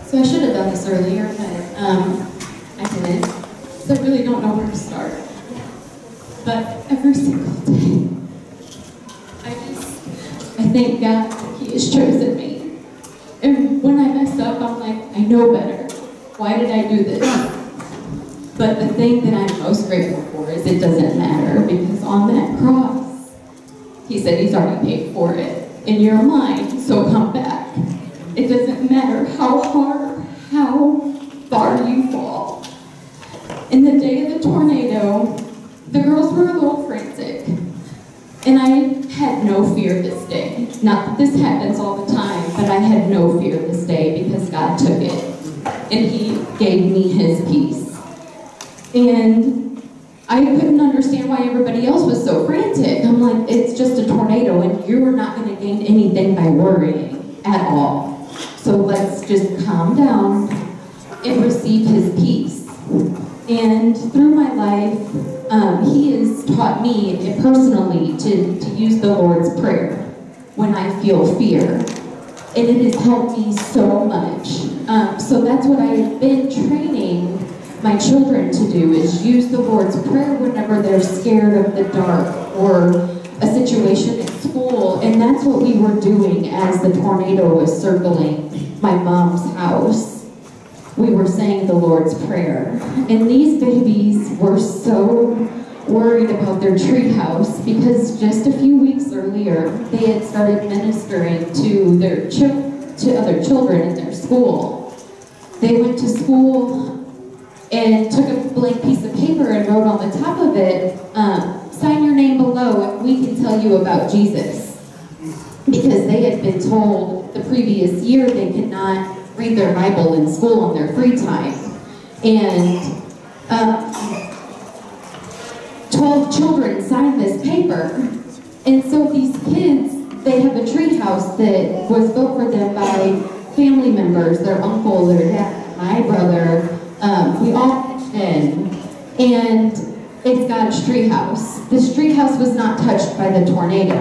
So I should have done this earlier, but I didn't. So I really don't know where to start. But every single day, I thank God that He has chosen me. And when I mess up, I'm like, I know better. Why did I do this? But the thing that I'm most grateful for is it doesn't matter, because on that cross, He said He's already paid for it. And you're mine, so come back. It doesn't matter how hard, how far you fall. In the day of the tornado, the girls were a little frantic. And I had no fear this day. Not that this happens all the time, but I had no fear this day because God took it. And He gave me His peace. And I couldn't understand why everybody else was so frantic. I'm like, it's just a tornado and you're not going to gain anything by worrying at all. So let's just calm down and receive His peace. And through my life, He has taught me personally to use the Lord's Prayer when I feel fear. And it has helped me so much. So that's what I have been training my children to do, is use the Lord's Prayer whenever they're scared of the dark or a situation at school. And that's what we were doing as the tornado was circling my mom's house. We were saying the Lord's Prayer. And these babies were so worried about their treehouse because just a few weeks earlier, they had started ministering to their to other children in their school. They went to school and took a blank piece of paper and wrote on the top of it, sign your name below and we can tell you about Jesus. Because they had been told the previous year they could not read their Bible in school on their free time. And 12 children signed this paper. And so these kids, they have a tree house that was built for them by family members, their uncle, their dad, my brother. We all pitched in, and it's God's tree house. This tree house was not touched by the tornado,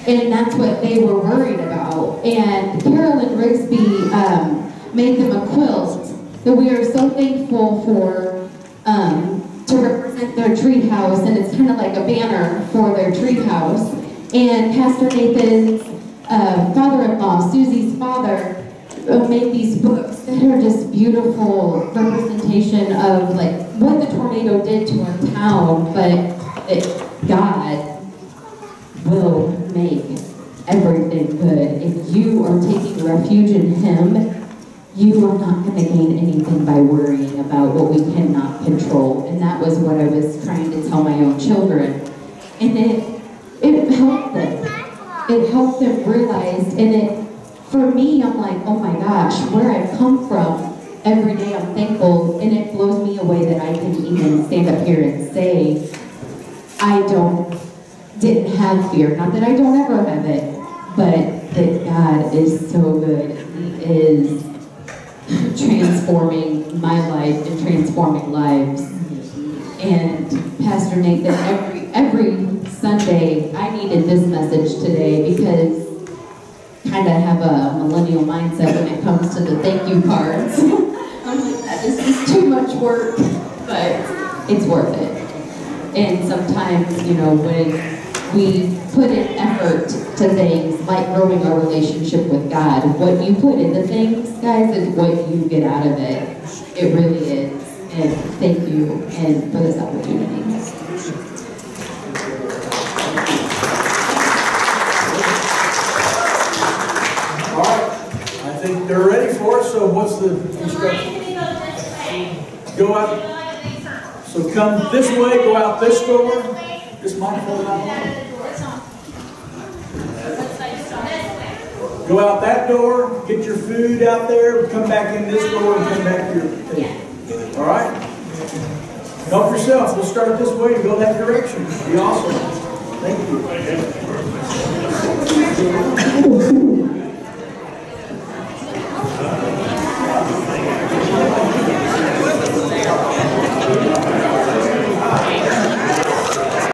and that's what they were worried about. And Carolyn Rigsby made them a quilt that we are so thankful for to represent their tree house, and it's kind of like a banner for their tree house. And Pastor Nathan's father-in-law, Susie's father, made these books that are just beautiful representation of like what the tornado did to our town, but God will make everything good. If you are taking refuge in Him, you are not going to gain anything by worrying about what we cannot control. And that was what I was trying to tell my own children. And it helped them. It helped them realize, and for me, I'm like, oh my gosh, where I've come from, every day I'm thankful, and it blows me away that I can even stand up here and say, I didn't have fear. Not that I don't ever have it, but that God is so good. He is transforming my life and transforming lives. And Pastor Nathan, every Sunday, I needed this message today because kind of have a millennial mindset when it comes to the thank you cards. I'm like, that is just too much work, but it's worth it. And sometimes, you know, when we put in effort to things like growing our relationship with God, what you put into things, guys, is what you get out of it. It really is. And thank you and for this opportunity. All right, I think they're ready for it, so what's the instruction? Go out, so come this way, go out this door, this microphone out. Go out that door, get your food out there, come back in this door and come back to your table. All right? Help yourself. We'll start this way and go that direction. Be awesome. Thank you.